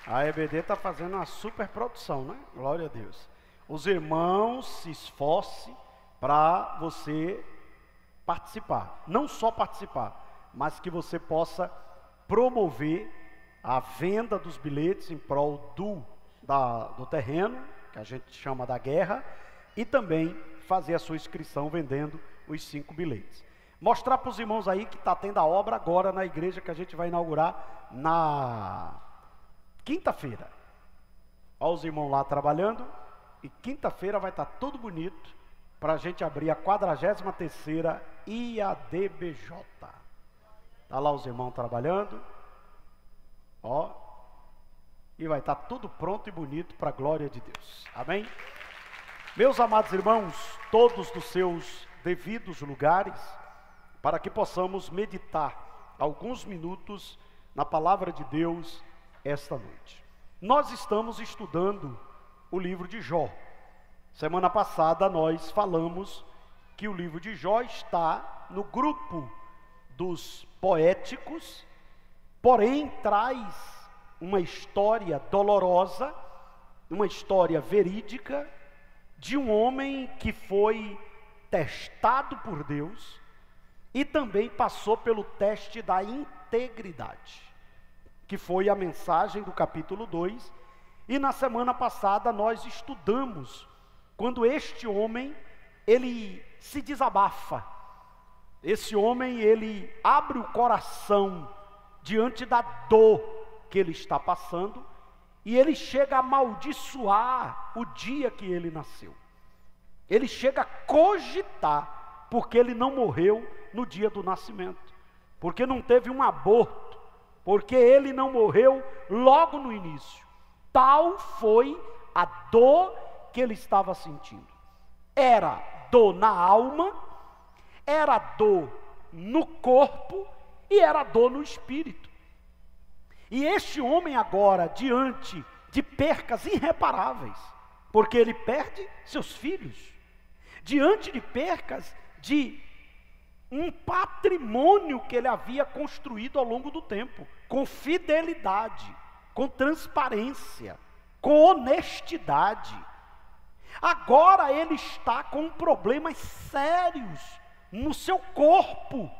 A EBD está fazendo uma super produção, né? Glória a Deus. Os irmãos se esforcem para você participar. Não só participar, mas que você possa promover a venda dos bilhetes em prol do terreno, que a gente chama da guerra, e também fazer a sua inscrição vendendo os 5 bilhetes. Mostrar para os irmãos aí que está tendo a obra agora na igreja que a gente vai inaugurar na quinta-feira. Olha os irmãos lá trabalhando, e quinta-feira vai estar tudo bonito para a gente abrir a 43ª IADBJ. Está lá os irmãos trabalhando, ó, e vai estar tudo pronto e bonito para a glória de Deus. Amém? Meus amados irmãos, todos dos seus devidos lugares, para que possamos meditar alguns minutos na palavra de Deus esta noite. Nós estamos estudando o livro de Jó. Semana passada nós falamos que o livro de Jó está no grupo dos poéticos, porém traz uma história dolorosa, uma história verídica, de um homem que foi testado por Deus e também passou pelo teste da integridade, que foi a mensagem do capítulo 2, e na semana passada nós estudamos quando este homem, ele se desabafa, esse homem, ele abre o coração diante da dor que ele está passando, e ele chega a amaldiçoar o dia que ele nasceu. Ele chega a cogitar, porque ele não morreu no dia do nascimento, porque não teve um aborto, porque ele não morreu logo no início. Tal foi a dor que ele estava sentindo. Era dor na alma, era dor no corpo e era dor no espírito. E este homem agora, diante de percas irreparáveis, porque ele perde seus filhos, diante de percas de um patrimônio que ele havia construído ao longo do tempo, com fidelidade, com transparência, com honestidade. Agora ele está com problemas sérios no seu corpo,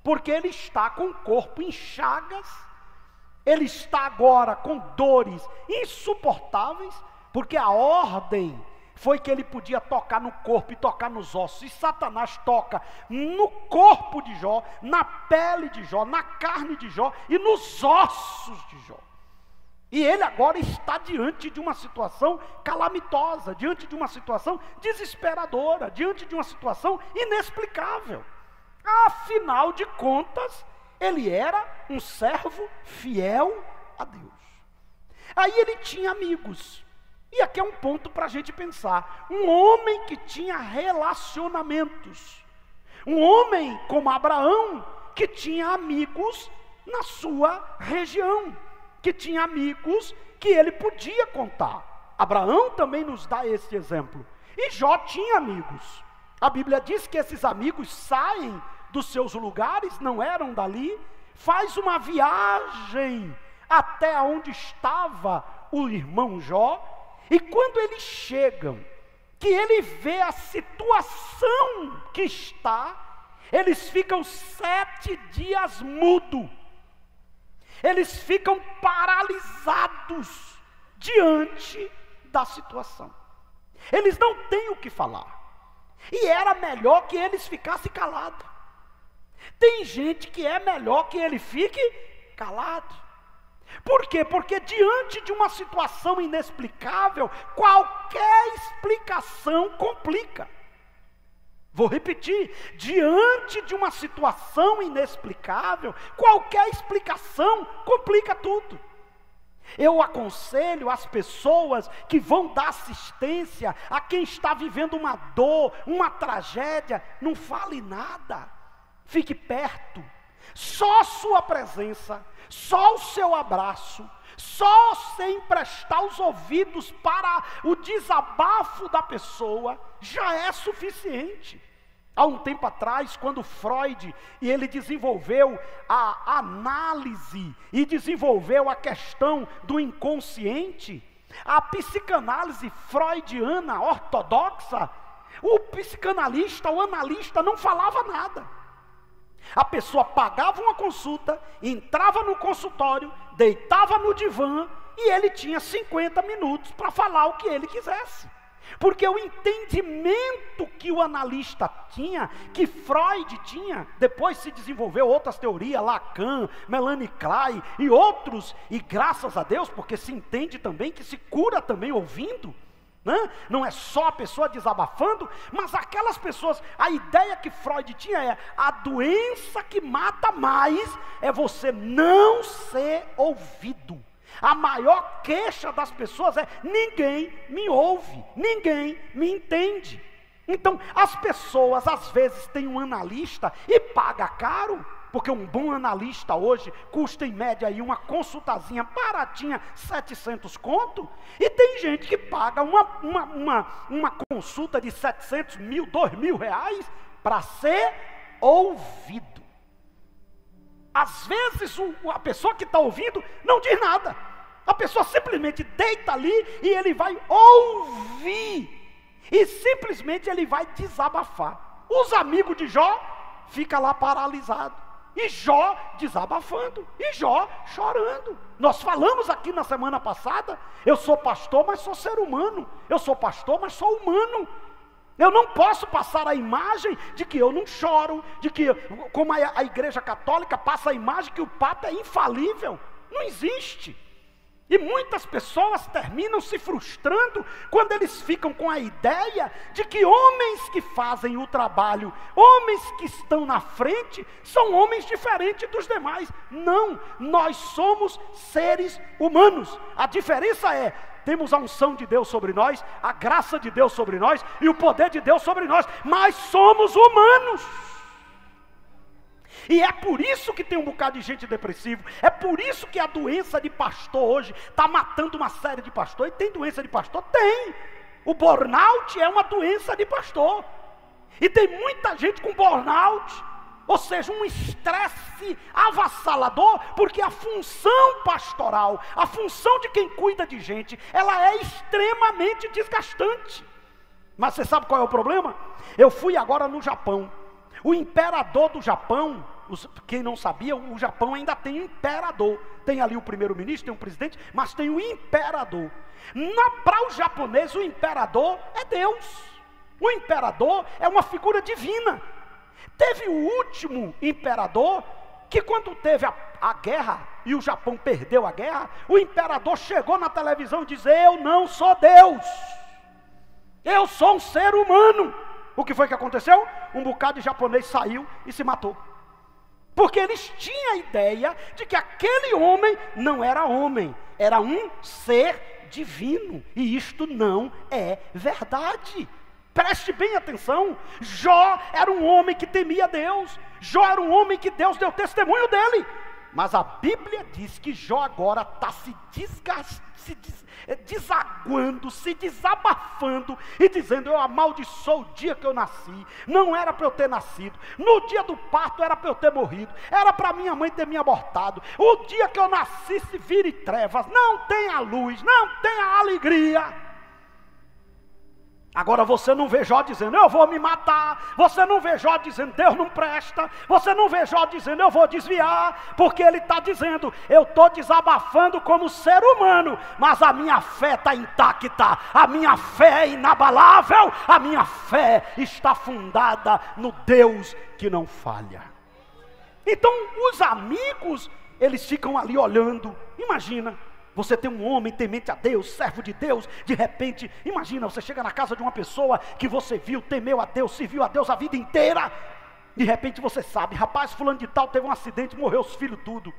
porque ele está com o corpo em chagas, ele está agora com dores insuportáveis, porque a ordem foi que ele podia tocar no corpo e tocar nos ossos, e Satanás toca no corpo de Jó, na pele de Jó, na carne de Jó e nos ossos de Jó. E ele agora está diante de uma situação calamitosa, diante de uma situação desesperadora, diante de uma situação inexplicável. Afinal de contas, ele era um servo fiel a Deus. Aí ele tinha amigos. E aqui é um ponto para a gente pensar. Um homem que tinha relacionamentos. Um homem como Abraão, que tinha amigos na sua região, que tinha amigos que ele podia contar. Abraão também nos dá esse exemplo. E Jó tinha amigos. A Bíblia diz que esses amigos saem dos seus lugares, não eram dali, faz uma viagem até onde estava o irmão Jó, e quando eles chegam, que ele vê a situação que está, eles ficam 7 dias mudos, eles ficam paralisados diante da situação, eles não têm o que falar, e era melhor que eles ficassem calados. Tem gente que é melhor que ele fique calado. Por quê? Porque diante de uma situação inexplicável, qualquer explicação complica. Vou repetir, diante de uma situação inexplicável, qualquer explicação complica tudo. Eu aconselho as pessoas que vão dar assistência a quem está vivendo uma dor, uma tragédia, não fale nada, fique perto. Só sua presença, só o seu abraço, só você emprestar os ouvidos para o desabafo da pessoa, já é suficiente. Há um tempo atrás, quando Freud, e ele desenvolveu a análise e desenvolveu a questão do inconsciente, a psicanálise freudiana ortodoxa, o psicanalista, o analista não falava nada. A pessoa pagava uma consulta, entrava no consultório, deitava no divã e ele tinha 50 minutos para falar o que ele quisesse. Porque o entendimento que o analista tinha, que Freud tinha, depois se desenvolveu outras teorias, Lacan, Melanie Klein e outros, e graças a Deus, porque se entende também que se cura também ouvindo, né? Não é só a pessoa desabafando, mas aquelas pessoas, a ideia que Freud tinha é, a doença que mata mais é você não ser ouvido. A maior queixa das pessoas é, ninguém me ouve, ninguém me entende. Então, as pessoas às vezes têm um analista e paga caro, porque um bom analista hoje custa em média aí uma consultazinha baratinha, 700 conto, e tem gente que paga uma consulta de 700 mil, 2.000 reais para ser ouvido. Às vezes a pessoa que está ouvindo não diz nada. A pessoa simplesmente deita ali e ele vai ouvir. E simplesmente ele vai desabafar. Os amigos de Jó ficam lá paralisados. E Jó desabafando. E Jó chorando. Nós falamos aqui na semana passada. Eu sou pastor, mas sou ser humano. Eu sou pastor, mas sou humano. Eu não posso passar a imagem de que eu não choro, de que, como a igreja católica passa a imagem que o Papa é infalível. Não existe. E muitas pessoas terminam se frustrando quando eles ficam com a ideia de que homens que fazem o trabalho, homens que estão na frente, são homens diferentes dos demais. Não, nós somos seres humanos. A diferença é, temos a unção de Deus sobre nós, a graça de Deus sobre nós e o poder de Deus sobre nós, mas somos humanos. E é por isso que tem um bocado de gente depressiva, é por isso que a doença de pastor hoje está matando uma série de pastores. E tem doença de pastor? Tem. O burnout é uma doença de pastor. E tem muita gente com burnout, ou seja, um estresse avassalador, porque a função pastoral, a função de quem cuida de gente, ela é extremamente desgastante. Mas você sabe qual é o problema? Eu fui agora no Japão. O imperador do Japão, quem não sabia, o Japão ainda tem imperador. Tem ali o primeiro-ministro, tem o presidente, mas tem o imperador. Para os japoneses, o imperador é Deus. O imperador é uma figura divina. Teve o último imperador, que quando teve a guerra, e o Japão perdeu a guerra, o imperador chegou na televisão e disse, eu não sou Deus. Eu sou um ser humano. O que foi que aconteceu? Um bocado de japonês saiu e se matou. Porque eles tinham a ideia de que aquele homem não era homem, era um ser divino. E isto não é verdade. Preste bem atenção. Jó era um homem que temia Deus. Jó era um homem que Deus deu testemunho dele. Mas a Bíblia diz que Jó agora está se desaguando, se desabafando e dizendo, eu amaldiçoo o dia que eu nasci, não era para eu ter nascido, no dia do parto era para eu ter morrido, era para minha mãe ter me abortado, o dia que eu nasci se vire trevas, não tem a luz, não tem a alegria. Agora você não vê Jó dizendo, eu vou me matar. Você não vê Jó dizendo, Deus não presta. Você não vê Jó dizendo, eu vou desviar. Porque ele está dizendo, eu estou desabafando como ser humano, mas a minha fé está intacta. A minha fé é inabalável. A minha fé está fundada no Deus que não falha. Então os amigos, eles ficam ali olhando. Imagina. Você tem um homem temente a Deus, servo de Deus, de repente, imagina, você chega na casa de uma pessoa que você viu, temeu a Deus, serviu a Deus a vida inteira, de repente você sabe, rapaz, fulano de tal teve um acidente, morreu os filhos tudo,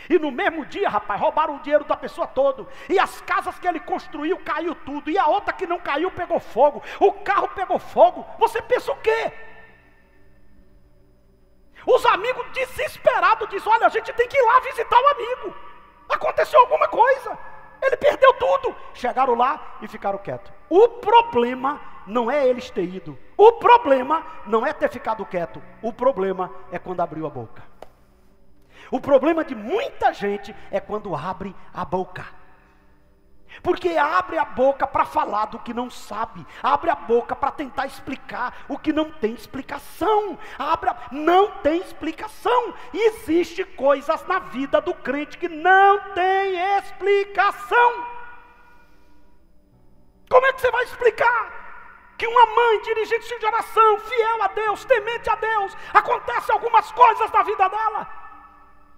e no mesmo dia, rapaz, roubaram o dinheiro da pessoa todo, e as casas que ele construiu, caiu tudo, e a outra que não caiu, pegou fogo, o carro pegou fogo, você pensa o quê? Os amigos desesperados dizem, olha, a gente tem que ir lá visitar o amigo. Aconteceu alguma coisa, ele perdeu tudo. Chegaram lá e ficaram quietos. O problema não é eles ter ido. O problema não é ter ficado quieto. O problema é quando abriu a boca. O problema de muita gente é quando abre a boca. Porque abre a boca para falar do que não sabe. Abre a boca para tentar explicar o que não tem explicação. Não tem explicação. Existem coisas na vida do crente que não tem explicação. Como é que você vai explicar que uma mãe dirigente de oração, fiel a Deus, temente a Deus, acontece algumas coisas na vida dela?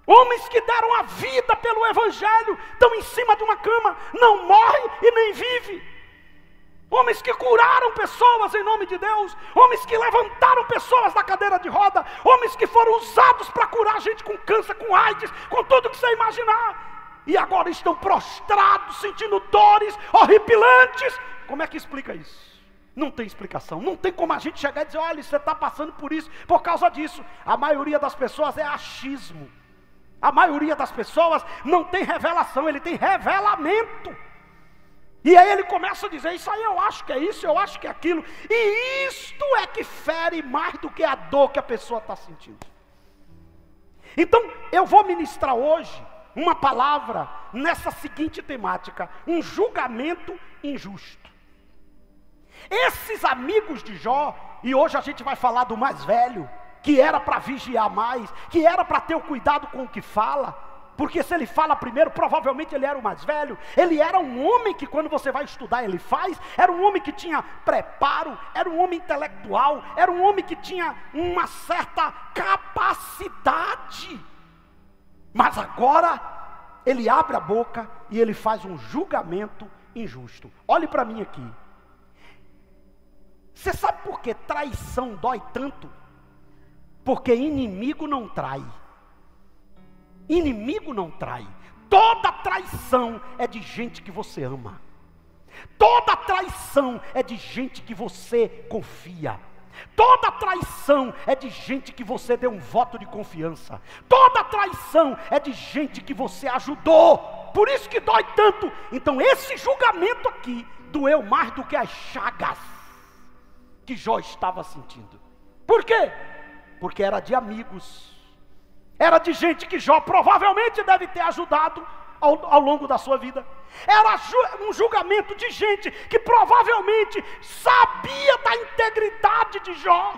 Homens que deram a vida pelo Evangelho, estão em cima de uma cama, não morrem e nem vivem. Homens que curaram pessoas em nome de Deus, homens que levantaram pessoas da cadeira de roda, homens que foram usados para curar gente com câncer, com AIDS, com tudo que você imaginar. E agora estão prostrados, sentindo dores horripilantes. Como é que explica isso? Não tem explicação, não tem como a gente chegar e dizer, olha, você está passando por isso, por causa disso. A maioria das pessoas é achismo. A maioria das pessoas não tem revelação, ele tem revelamento. E aí ele começa a dizer, isso aí eu acho que é isso, eu acho que é aquilo. E isto é que fere mais do que a dor que a pessoa está sentindo. Então eu vou ministrar hoje uma palavra nessa seguinte temática: um julgamento injusto. Esses amigos de Jó, e hoje a gente vai falar do mais velho, que era para vigiar mais, que era para ter o cuidado com o que fala, porque se ele fala primeiro, provavelmente ele era o mais velho. Ele era um homem que quando você vai estudar ele faz, era um homem que tinha preparo, era um homem intelectual, era um homem que tinha uma certa capacidade. Mas agora ele abre a boca e ele faz um julgamento injusto. Olhe para mim aqui. Você sabe por que traição dói tanto? Porque inimigo não trai. Inimigo não trai. Toda traição é de gente que você ama. Toda traição é de gente que você confia. Toda traição é de gente que você deu um voto de confiança. Toda traição é de gente que você ajudou. Por isso que dói tanto. Então esse julgamento aqui doeu mais do que as chagas que Jó estava sentindo. Por quê? Porque era de amigos, era de gente que Jó provavelmente deve ter ajudado ao longo da sua vida. Era um julgamento de gente que provavelmente sabia da integridade de Jó,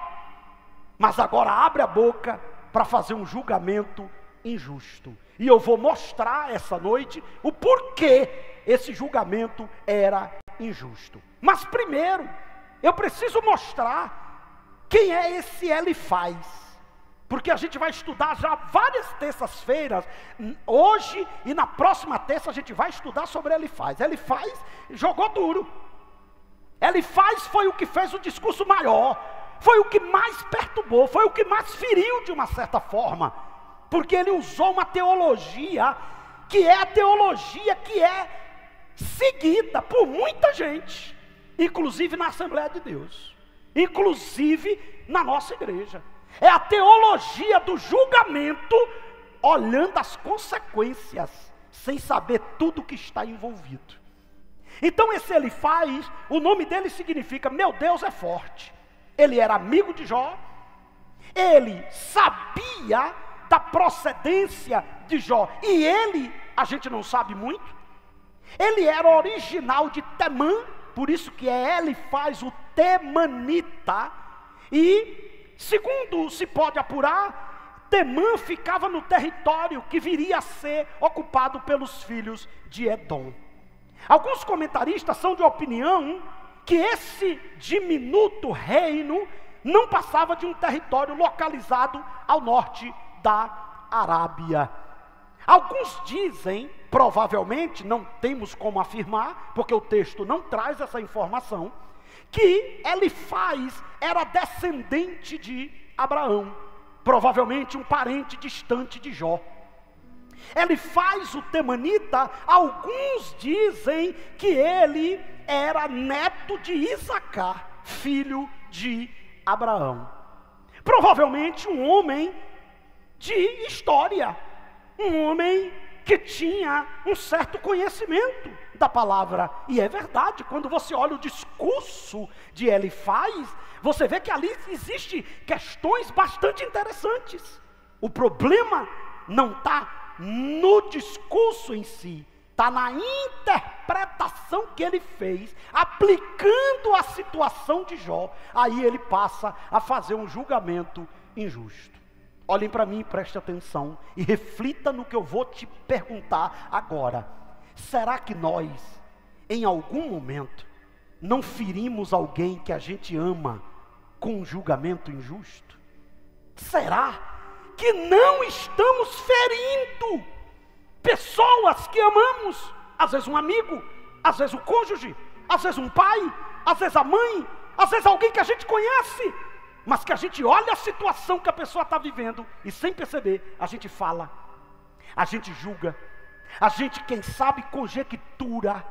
mas agora abre a boca para fazer um julgamento injusto. E eu vou mostrar essa noite o porquê esse julgamento era injusto. Mas primeiro, eu preciso mostrar quem é esse Elifaz, porque a gente vai estudar já várias terças-feiras, hoje e na próxima terça a gente vai estudar sobre Elifaz. Elifaz jogou duro. Elifaz foi o que fez o discurso maior, foi o que mais perturbou, foi o que mais feriu de uma certa forma, porque ele usou uma teologia, que é a teologia que é seguida por muita gente, inclusive na Assembleia de Deus, inclusive na nossa igreja. É a teologia do julgamento, olhando as consequências, sem saber tudo que está envolvido. Então esse Elifaz, o nome dele significa, meu Deus é forte. Ele era amigo de Jó, ele sabia da procedência de Jó, e ele, a gente não sabe muito, ele era original de Temã, por isso que é Elifaz o temanita. E segundo se pode apurar, Temã ficava no território que viria a ser ocupado pelos filhos de Edom. Alguns comentaristas são de opinião que esse diminuto reino não passava de um território localizado ao norte da Arábia. Alguns dizem, provavelmente, não temos como afirmar, porque o texto não traz essa informação, que Elifaz era descendente de Abraão, provavelmente um parente distante de Jó. Elifaz o temanita, alguns dizem que ele era neto de Isacar, filho de Abraão. Provavelmente um homem de história, um homem que tinha um certo conhecimento da palavra. E é verdade, quando você olha o discurso de Elifaz, você vê que ali existem questões bastante interessantes. O problema não está no discurso em si, está na interpretação que ele fez, aplicando a situação de Jó. Aí ele passa a fazer um julgamento injusto. Olhem para mim e prestem atenção, e reflita no que eu vou te perguntar agora. Será que nós, em algum momento, não ferimos alguém que a gente ama com um julgamento injusto? Será que não estamos ferindo pessoas que amamos? Às vezes um amigo, às vezes o cônjuge, às vezes um pai, às vezes a mãe, às vezes alguém que a gente conhece, mas que a gente olha a situação que a pessoa está vivendo e sem perceber, a gente fala, a gente julga, a gente, quem sabe, conjectura,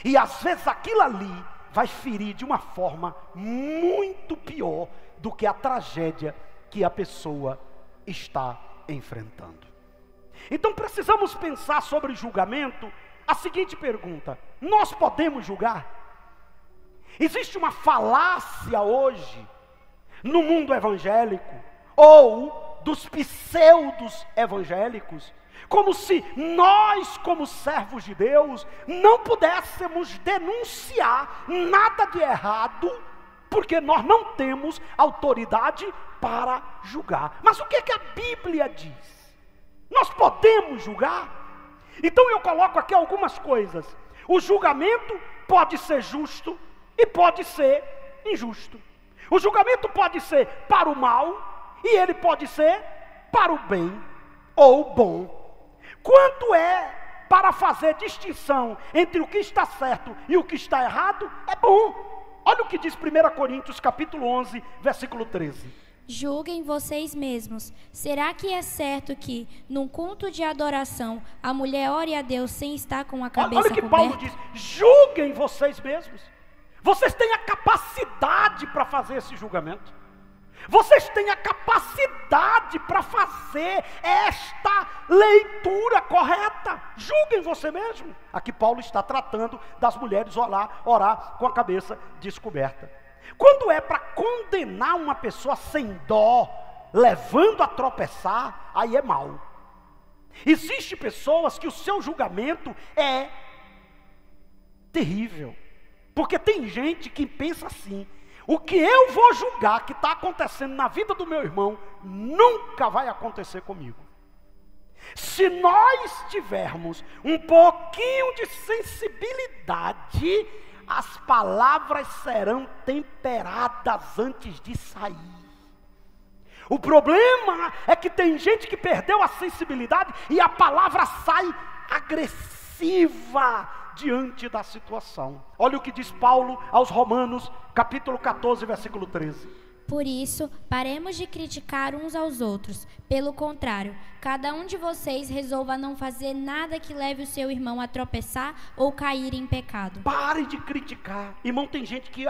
e às vezes aquilo ali vai ferir de uma forma muito pior do que a tragédia que a pessoa está enfrentando. Então precisamos pensar sobre julgamento. A seguinte pergunta: nós podemos julgar? Existe uma falácia hoje no mundo evangélico, ou dos pseudos evangélicos, como se nós, como servos de Deus, não pudéssemos denunciar nada de errado, porque nós não temos autoridade para julgar. Mas o que a Bíblia diz? Nós podemos julgar? Então eu coloco aqui algumas coisas. O julgamento pode ser justo e pode ser injusto. O julgamento pode ser para o mal e ele pode ser para o bem ou bom. Quanto é para fazer distinção entre o que está certo e o que está errado, é bom. Olha o que diz 1 Coríntios capítulo 11, versículo 13. Julguem vocês mesmos. Será que é certo que, num culto de adoração, a mulher ore a Deus sem estar com a cabeça coberta? Olha o que Paulo diz: julguem vocês mesmos. Vocês têm a capacidade para fazer esse julgamento. Vocês têm a capacidade para fazer esta leitura correta. Julguem você mesmo. Aqui Paulo está tratando das mulheres orar com a cabeça descoberta. Quando é para condenar uma pessoa sem dó, levando a tropeçar, aí é mal. Existem pessoas que o seu julgamento é terrível. Porque tem gente que pensa assim: o que eu vou julgar que está acontecendo na vida do meu irmão, nunca vai acontecer comigo. Se nós tivermos um pouquinho de sensibilidade, as palavras serão temperadas antes de sair. O problema é que tem gente que perdeu a sensibilidade e a palavra sai agressiva diante da situação. Olha o que diz Paulo aos Romanos, capítulo 14, versículo 13. Por isso, paremos de criticar uns aos outros. Pelo contrário, cada um de vocês resolva não fazer nada que leve o seu irmão a tropeçar ou cair em pecado. Pare de criticar. Irmão, tem gente que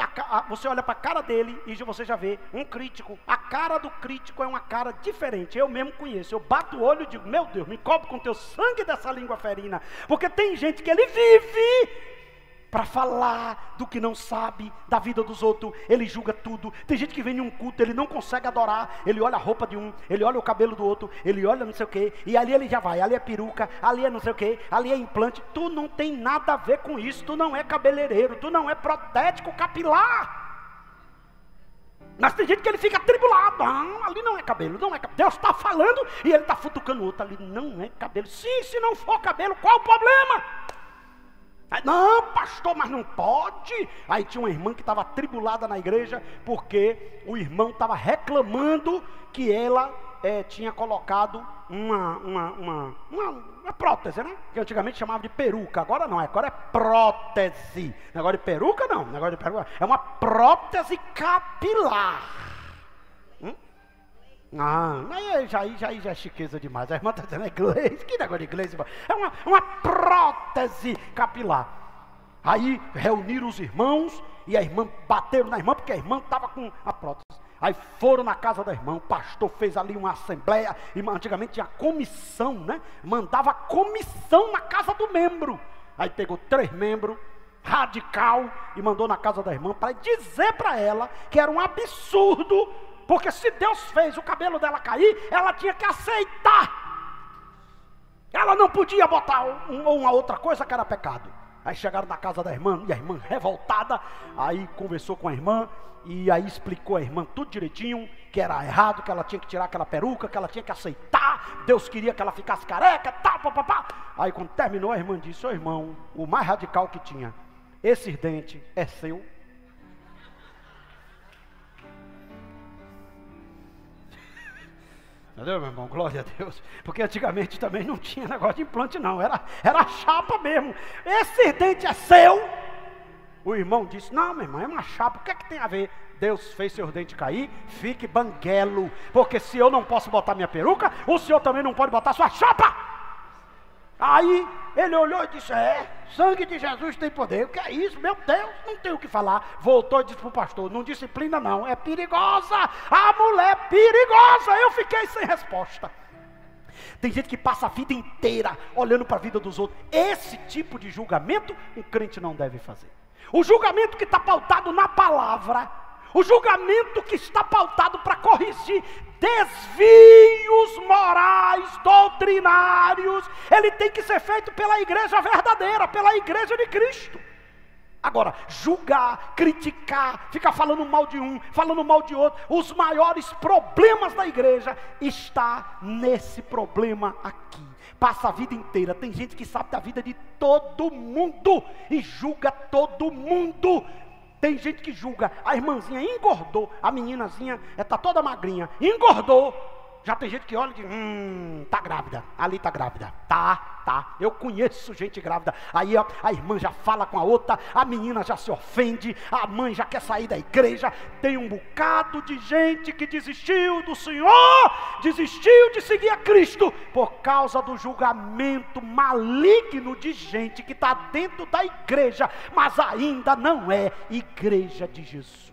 você olha para a cara dele e você já vê um crítico. A cara do crítico é uma cara diferente. Eu mesmo conheço. Eu bato o olho e digo: meu Deus, me cobre com teu sangue dessa língua ferina. Porque tem gente que ele vive para falar do que não sabe, da vida dos outros. Ele julga tudo. Tem gente que vem em um culto, ele não consegue adorar, ele olha a roupa de um, ele olha o cabelo do outro, ele olha não sei o que, e ali ele já vai, ali é peruca, ali é não sei o que, ali é implante. Tu não tem nada a ver com isso. Tu não é cabeleireiro, tu não é protético capilar. Mas tem gente que ele fica atribulado: ali não é cabelo, não é cabelo. Deus está falando e ele está futucando o outro. Ali não é cabelo. Sim, se não for cabelo, qual o problema? Não, pastor, mas não pode. Aí tinha uma irmã que estava atribulada na igreja, porque o irmão estava reclamando que ela tinha colocado uma prótese, né? Que antigamente chamava de peruca. Agora não, agora é prótese. Negócio de peruca não, negócio de peruca é uma prótese capilar. Aí já é chiqueza demais. A irmã está dizendo: é inglês, que negócio de inglês? É uma prótese capilar. Aí reuniram os irmãos e a irmã, bateram na irmã porque a irmã estava com a prótese. Aí foram na casa da irmã, o pastor fez ali uma assembleia, e antigamente tinha comissão, né? Mandava comissão na casa do membro. Aí pegou 3 membros, radical, e mandou na casa da irmã para dizer para ela que era um absurdo, porque se Deus fez o cabelo dela cair, ela tinha que aceitar. Ela não podia botar uma outra coisa que era pecado. Aí chegaram na casa da irmã, e a irmã revoltada, aí conversou com a irmã, e aí explicou a irmã tudo direitinho, que era errado, que ela tinha que tirar aquela peruca, que ela tinha que aceitar, Deus queria que ela ficasse careca, tal, papapá. Aí quando terminou, a irmã disse: ô irmão, o mais radical que tinha, esse dente é seu? Entendeu, meu irmão? Glória a Deus. Porque antigamente também não tinha negócio de implante não, era chapa mesmo. Esse dente é seu? O irmão disse: não, meu irmão, é uma chapa, o que é que tem a ver? Deus fez seus dentes cair, fique banguelo, porque se eu não posso botar minha peruca, o senhor também não pode botar sua chapa. Aí ele olhou e disse: sangue de Jesus tem poder. O que é isso? Meu Deus, não tem o que falar. Voltou e disse para o pastor: não disciplina não, é perigosa, a mulher é perigosa. Eu fiquei sem resposta. Tem gente que passa a vida inteira olhando para a vida dos outros. Esse tipo de julgamento um crente não deve fazer. O julgamento que está pautado na palavra, o julgamento que está pautado para corrigir desvios morais, doutrinários, ele tem que ser feito pela igreja verdadeira, pela igreja de Cristo. Agora, julgar, criticar, ficar falando mal de um, falando mal de outro, os maiores problemas da igreja está nesse problema aqui. Passa a vida inteira, tem gente que sabe da vida de todo mundo e julga todo mundo. Tem gente que julga, a irmãzinha engordou, a meninazinha está toda magrinha, engordou. Já tem gente que olha e diz: tá grávida, ali tá grávida, tá, eu conheço gente grávida. Aí a irmã já fala com a outra, a menina já se ofende, a mãe já quer sair da igreja. Tem um bocado de gente que desistiu do Senhor, desistiu de seguir a Cristo, por causa do julgamento maligno de gente que está dentro da igreja, mas ainda não é igreja de Jesus.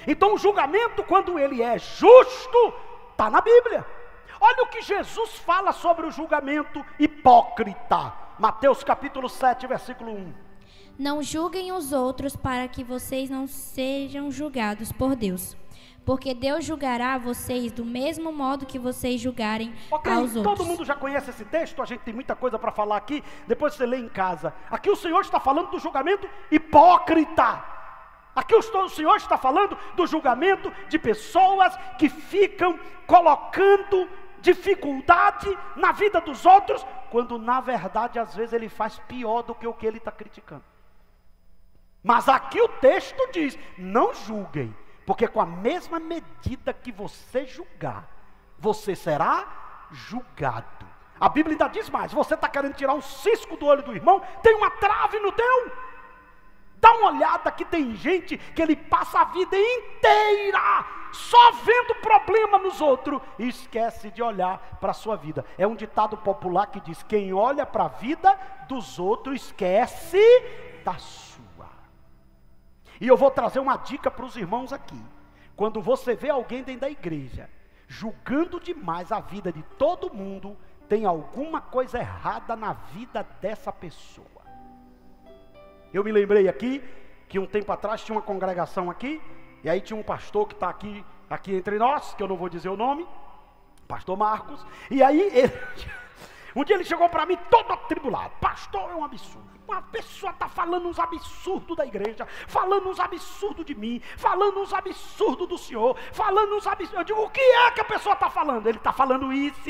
Então o julgamento, quando ele é justo, está na Bíblia. Olha o que Jesus fala sobre o julgamento hipócrita. Mateus capítulo 7, versículo 1. Não julguem os outros para que vocês não sejam julgados por Deus. Porque Deus julgará vocês do mesmo modo que vocês julgarem aos outros. Todo mundo já conhece esse texto, a gente tem muita coisa para falar aqui, depois você lê em casa. Aqui o Senhor está falando do julgamento hipócrita. Aqui o Senhor está falando do julgamento de pessoas que ficam colocando dificuldade na vida dos outros, quando na verdade às vezes ele faz pior do que o que ele está criticando. Mas aqui o texto diz: não julguem, porque com a mesma medida que você julgar, você será julgado. A Bíblia ainda diz mais: você está querendo tirar um cisco do olho do irmão, tem uma trave no teu. Dá uma olhada que tem gente que ele passa a vida inteira só vendo problema nos outros e esquece de olhar para a sua vida. É um ditado popular que diz: quem olha para a vida dos outros esquece da sua. E eu vou trazer uma dica para os irmãos aqui. Quando você vê alguém dentro da igreja julgando demais a vida de todo mundo, tem alguma coisa errada na vida dessa pessoa. Eu me lembrei aqui, que um tempo atrás tinha uma congregação aqui, e aí tinha um pastor que está aqui entre nós, que eu não vou dizer o nome, pastor Marcos, e aí um dia ele chegou para mim todo atribulado: pastor, é um absurdo, uma pessoa está falando uns absurdos da igreja, falando uns absurdos de mim, falando uns absurdos do senhor, falando uns absurdos. Eu digo: o que é que a pessoa está falando? Ele está falando isso.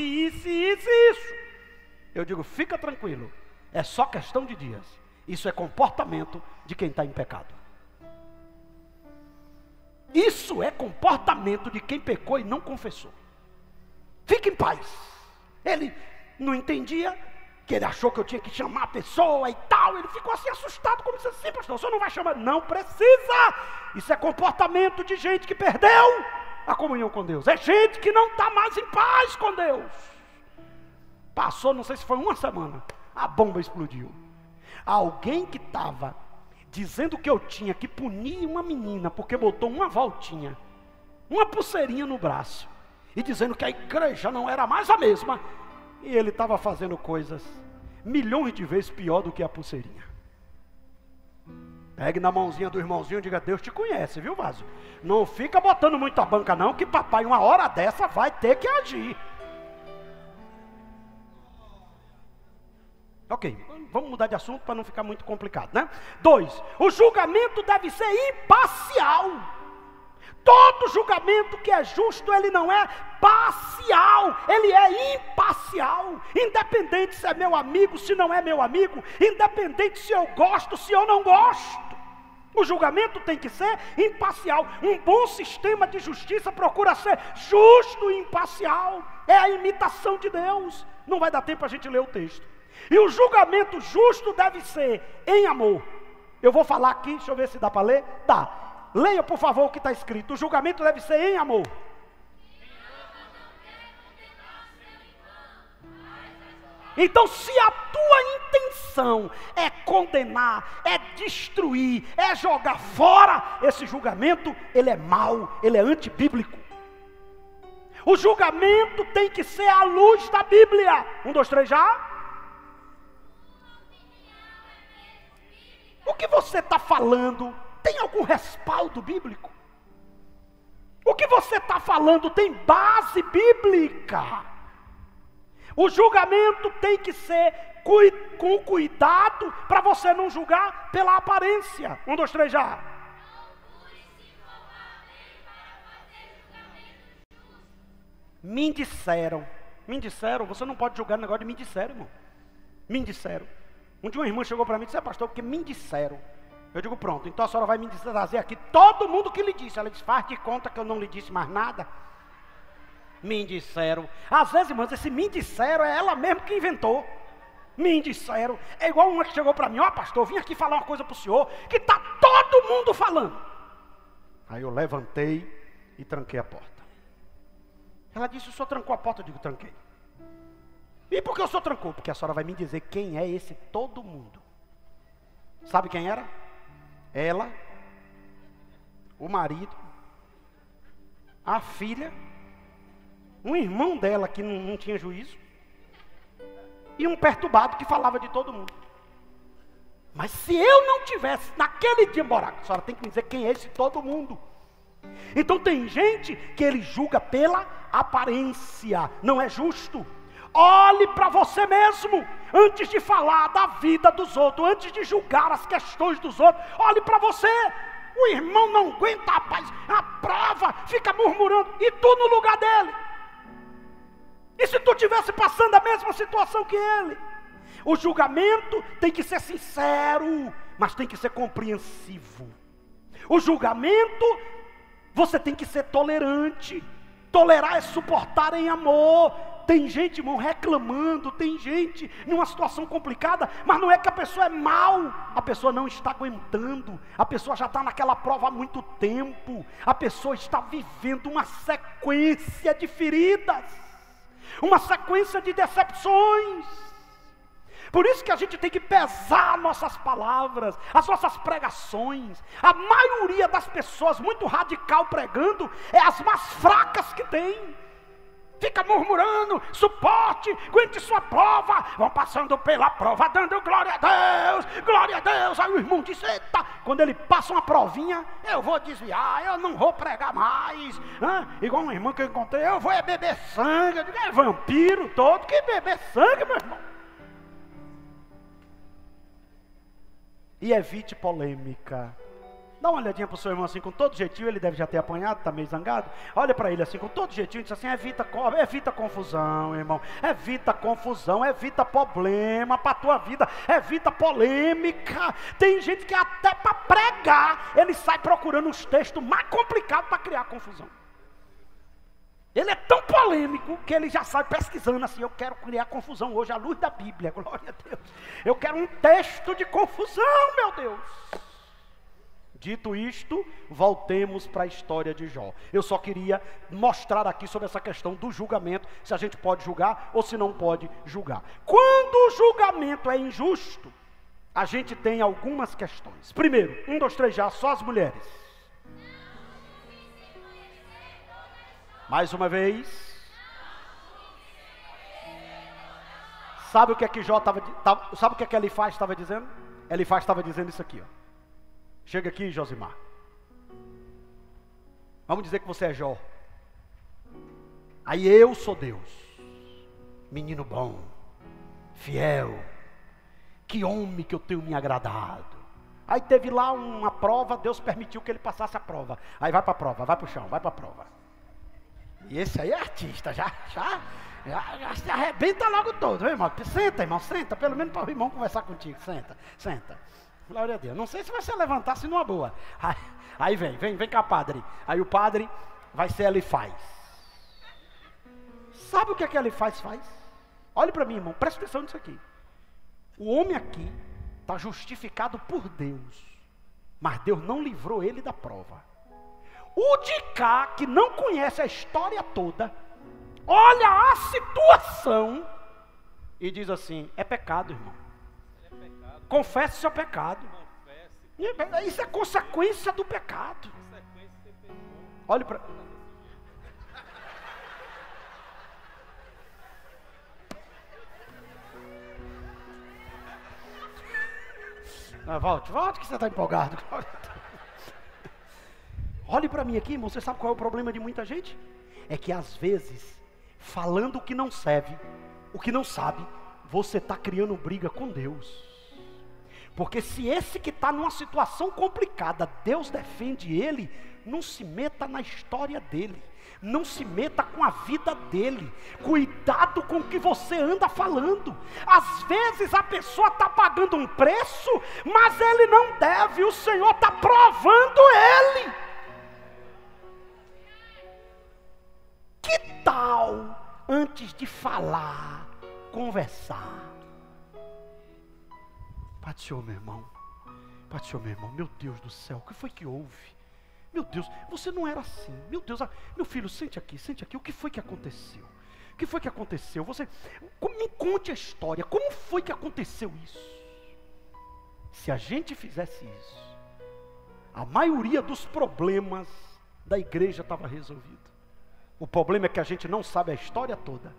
Eu digo: fica tranquilo, é só questão de dias. Isso é comportamento de quem está em pecado. Isso é comportamento de quem pecou e não confessou. Fique em paz. Ele não entendia, que ele achou que eu tinha que chamar a pessoa e tal. Ele ficou assim assustado, como disse assim: pastor, o senhor não vai chamar? Não precisa. Isso é comportamento de gente que perdeu a comunhão com Deus. É gente que não está mais em paz com Deus. Passou, não sei se foi uma semana, a bomba explodiu. Alguém que estava dizendo que eu tinha que punir uma menina porque botou uma voltinha, uma pulseirinha no braço, e dizendo que a igreja não era mais a mesma, E ele estava fazendo coisas milhões de vezes pior do que a pulseirinha. Pegue na mãozinha do irmãozinho e diga: Deus te conhece, viu, vaso? Não fica botando muito a banca não, que papai uma hora dessa vai ter que agir. Ok, vamos mudar de assunto para não ficar muito complicado, né? 2, o julgamento deve ser imparcial. Todo julgamento que é justo, ele não é parcial, ele é imparcial. Independente se é meu amigo, se não é meu amigo, independente se eu gosto, se eu não gosto. O julgamento tem que ser imparcial. Um bom sistema de justiça procura ser justo e imparcial. É a imitação de Deus. Não vai dar tempo a gente ler o texto. E o julgamento justo deve ser em amor. Eu vou falar aqui, deixa eu ver se dá para ler. Dá. Leia, por favor, o que está escrito. O julgamento deve ser em amor. Então, se a tua intenção é condenar, é destruir, é jogar fora, esse julgamento, ele é mau, ele é antibíblico. O julgamento tem que ser à luz da Bíblia. 1, 2, 3, já? O que você está falando tem algum respaldo bíblico? O que você está falando tem base bíblica? O julgamento tem que ser com cuidado para você não julgar pela aparência. 1, 2, 3, já. Me disseram, você não pode julgar no negócio de me disseram, irmão. Me disseram. Um dia uma irmã chegou para mim e disse: pastor, porque me disseram. Eu digo: pronto, então a senhora vai me trazer aqui todo mundo que lhe disse. Ela disse: faz de conta que eu não lhe disse mais nada. Me disseram. Às vezes, irmãos, esse me disseram é ela mesmo que inventou. Me disseram. É igual uma que chegou para mim: ó, pastor, vim aqui falar uma coisa para o senhor que está todo mundo falando. Aí eu levantei e tranquei a porta. Ela disse: o senhor trancou a porta? Eu digo: tranquei. E por que o senhor trancou? Porque a senhora vai me dizer quem é esse todo mundo. Sabe quem era? Ela, o marido, a filha, um irmão dela que não tinha juízo, e um perturbado que falava de todo mundo. Mas se eu não tivesse naquele dia morar, a senhora tem que me dizer quem é esse todo mundo. Então tem gente que ele julga pela aparência, não é justo. Olhe para você mesmo, antes de falar da vida dos outros, antes de julgar as questões dos outros, olhe para você. O irmão não aguenta, rapaz, a prova, fica murmurando, e tu no lugar dele. E se tu estivesse passando a mesma situação que ele? O julgamento tem que ser sincero, mas tem que ser compreensivo. O julgamento, você tem que ser tolerante. Tolerar é suportar em amor. Tem gente, irmão, reclamando, tem gente numa situação complicada, mas não é que a pessoa é mal, a pessoa não está aguentando, a pessoa já está naquela prova há muito tempo, a pessoa está vivendo uma sequência de feridas, uma sequência de decepções. Por isso que a gente tem que pesar nossas palavras, as nossas pregações. A maioria das pessoas muito radical pregando é as mais fracas que tem. Fica murmurando: suporte, aguente sua prova. Vão passando pela prova, dando glória a Deus, glória a Deus. Aí o irmão diz: eita, quando ele passa uma provinha, eu vou desviar, eu não vou pregar mais. Igual uma irmã que eu encontrei: eu vou beber sangue. Eu digo: é vampiro todo que beber sangue, meu irmão. E evite polêmica. Dá uma olhadinha para o seu irmão assim, com todo jeitinho. Ele deve já ter apanhado, está meio zangado. Olha para ele assim, com todo jeitinho. Diz assim: evita confusão, irmão. Evita confusão, evita problema para a tua vida. Evita polêmica. Tem gente que até para pregar, ele sai procurando os textos mais complicados para criar confusão. Ele é tão polêmico que ele já sai pesquisando assim: eu quero criar confusão hoje à luz da Bíblia, glória a Deus. Eu quero um texto de confusão, meu Deus. Dito isto, voltemos para a história de Jó. Eu só queria mostrar aqui sobre essa questão do julgamento, se a gente pode julgar ou se não pode julgar. Quando o julgamento é injusto, a gente tem algumas questões. Primeiro, 1, 2, 3 já, só as mulheres. Mais uma vez. Sabe o que é que sabe o que é que Elifaz estava dizendo? Elifaz estava dizendo isso aqui, ó. Chega aqui, Josimar. Vamos dizer que você é Jó. Aí eu sou Deus. Menino bom, fiel. Que homem que eu tenho me agradado. Aí teve lá uma prova, Deus permitiu que ele passasse a prova. Aí vai para a prova, vai para o chão, vai para a prova. E esse aí é artista, já se arrebenta logo todo, viu, irmão? Senta, irmão, senta, pelo menos para o irmão conversar contigo, senta. Glória a Deus. Não sei se vai se levantar-se numa boa. Aí vem cá, padre. Aí o padre vai ser Elifaz. Sabe o que Elifaz faz? Olhe para mim, irmão, presta atenção nisso aqui. O homem aqui está justificado por Deus, mas Deus não livrou ele da prova. O de cá, que não conhece a história toda, olha a situação e diz assim: é pecado, irmão. Confesse seu pecado. Isso é consequência do pecado. Olhe para... Volte que você está empolgado. Olhe para mim aqui, irmão. Você sabe qual é o problema de muita gente? É que às vezes, falando o que não serve, o que não sabe, você está criando briga com Deus. Porque se esse que está numa situação complicada, Deus defende ele, não se meta na história dele. Não se meta com a vida dele. Cuidado com o que você anda falando. Às vezes a pessoa está pagando um preço, mas ele não deve. O Senhor está provando ele. Que tal, antes de falar, conversar? Pai do Senhor, meu irmão. Pai do Senhor, meu irmão. Meu Deus do céu, o que foi que houve? Meu Deus, você não era assim. Meu Deus, meu filho, sente aqui. O que foi que aconteceu? O que foi que aconteceu? Me conte a história. Como foi que aconteceu isso? Se a gente fizesse isso, a maioria dos problemas da igreja estava resolvido. O problema é que a gente não sabe a história toda.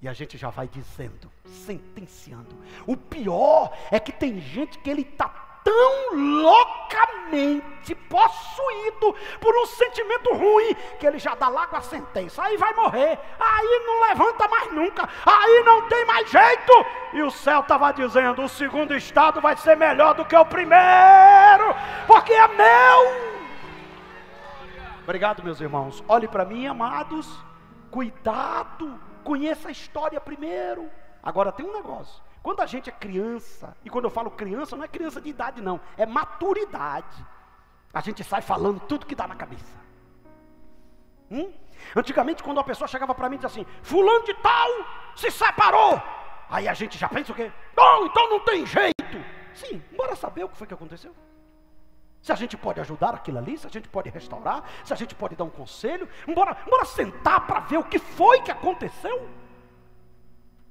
E a gente já vai dizendo, sentenciando. O pior é que tem gente que ele está tão loucamente possuído por um sentimento ruim, que ele já dá logo a sentença. Aí vai morrer, aí não levanta mais nunca, aí não tem mais jeito. E o céu estava dizendo: o segundo estado vai ser melhor do que o primeiro, porque é meu. Obrigado, meus irmãos. Olhe para mim, amados. Cuidado, conheça a história primeiro. Agora tem um negócio. Quando a gente é criança, e quando eu falo criança, não é criança de idade não, é maturidade. A gente sai falando tudo que dá na cabeça. Antigamente, quando uma pessoa chegava para mim e dizia assim: fulano de tal se separou. Aí a gente já pensa o quê? Bom, então não tem jeito. Sim, bora saber o que foi que aconteceu. Se a gente pode ajudar aquilo ali, se a gente pode restaurar, se a gente pode dar um conselho, bora sentar para ver o que foi que aconteceu.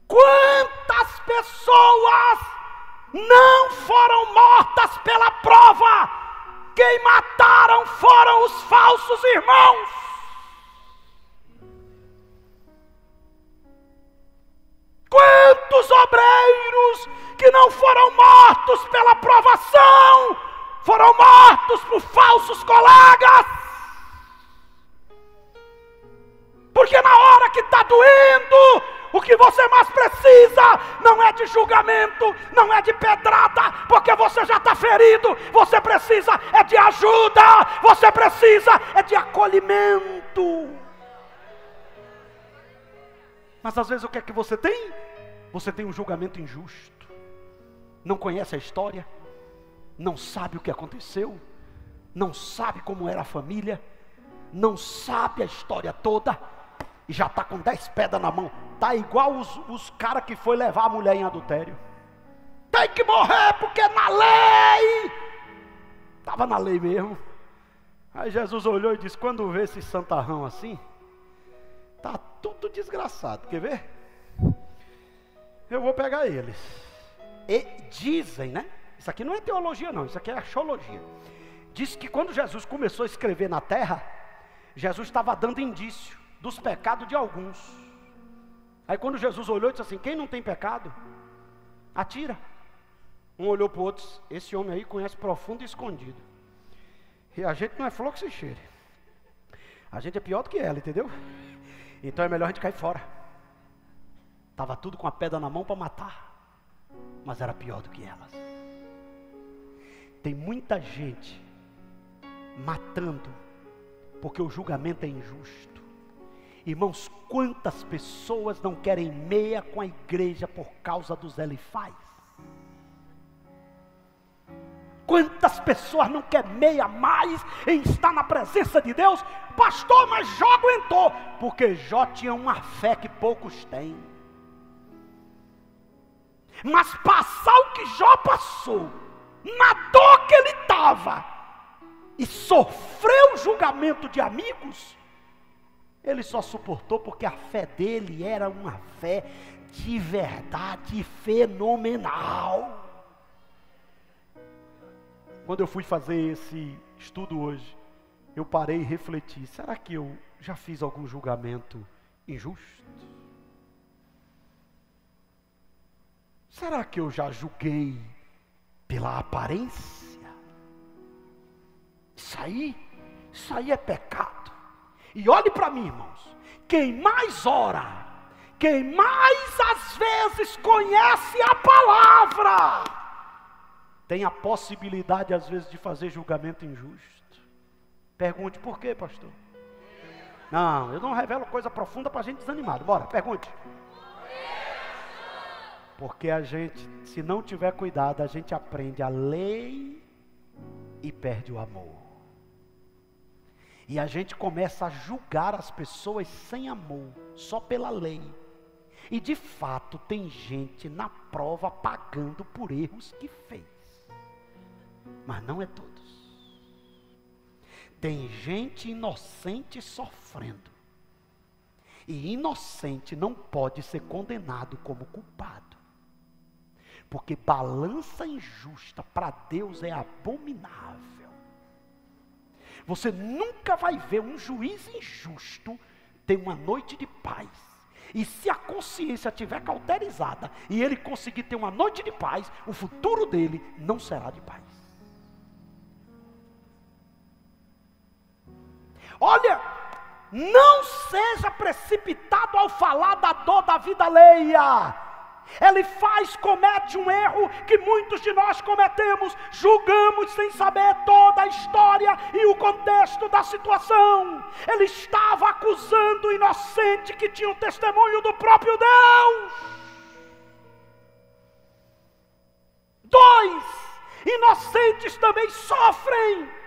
Quantas pessoas não foram mortas pela prova? Quem mataram foram os falsos irmãos. Quantos obreiros que não foram mortos pela provação, foram mortos por falsos colegas. Porque na hora que está doendo, o que você mais precisa não é de julgamento, não é de pedrada, porque você já está ferido. Você precisa é de ajuda, você precisa é de acolhimento. Mas às vezes o que é que você tem? Você tem um julgamento injusto. Não conhece a história, não sabe o que aconteceu, não sabe como era a família, não sabe a história toda, e já está com 10 pedras na mão. Está igual os caras que foi levar a mulher em adultério. Tem que morrer porque na lei. Estava na lei mesmo. Aí Jesus olhou e disse: quando vê esse santarrão assim, está tudo desgraçado. Quer ver? Eu vou pegar eles. E dizem, né? Isso aqui não é teologia não, isso aqui é arqueologia. Diz que quando Jesus começou a escrever na terra, Jesus estava dando indício dos pecados de alguns. Aí quando Jesus olhou e disse assim, quem não tem pecado, atira. Um olhou para o outro, esse homem aí conhece profundo e escondido. E a gente não é flor que se cheire. A gente é pior do que ela, entendeu? Então é melhor a gente cair fora. Estava tudo com a pedra na mão para matar, mas era pior do que elas. Tem muita gente matando porque o julgamento é injusto. Irmãos, quantas pessoas não querem meia com a igreja por causa dos elifais? Quantas pessoas não querem meia mais em estar na presença de Deus? Pastor, mas Jó aguentou, porque Jó tinha uma fé que poucos têm. Mas passar o que Jó passou, na dor que ele estava, e sofreu o julgamento de amigos, ele só suportou porque a fé dele era uma fé de verdade fenomenal. Quando eu fui fazer esse estudo hoje, eu parei e refleti, será que eu já fiz algum julgamento injusto? Será que eu já julguei pela aparência? Isso aí é pecado. E olhe para mim, irmãos, quem mais ora, quem mais às vezes conhece a palavra, tem a possibilidade às vezes de fazer julgamento injusto. Pergunte, por quê, pastor? Não, eu não revelo coisa profunda para a gente desanimada. Bora, pergunte. Porque a gente, se não tiver cuidado, a gente aprende a lei e perde o amor. E a gente começa a julgar as pessoas sem amor, só pela lei. E de fato tem gente na prova pagando por erros que fez. Mas não é todos. Tem gente inocente sofrendo. E inocente não pode ser condenado como culpado. Porque balança injusta para Deus é abominável. Você nunca vai ver um juiz injusto ter uma noite de paz. E se a consciência estiver cauterizada e ele conseguir ter uma noite de paz, o futuro dele não será de paz. Olha, não seja precipitado ao falar da dor da vida alheia. Ele comete um erro que muitos de nós cometemos, julgamos sem saber toda a história e o contexto da situação. Ele estava acusando o inocente que tinha um testemunho do próprio Deus. 2, inocentes também sofrem.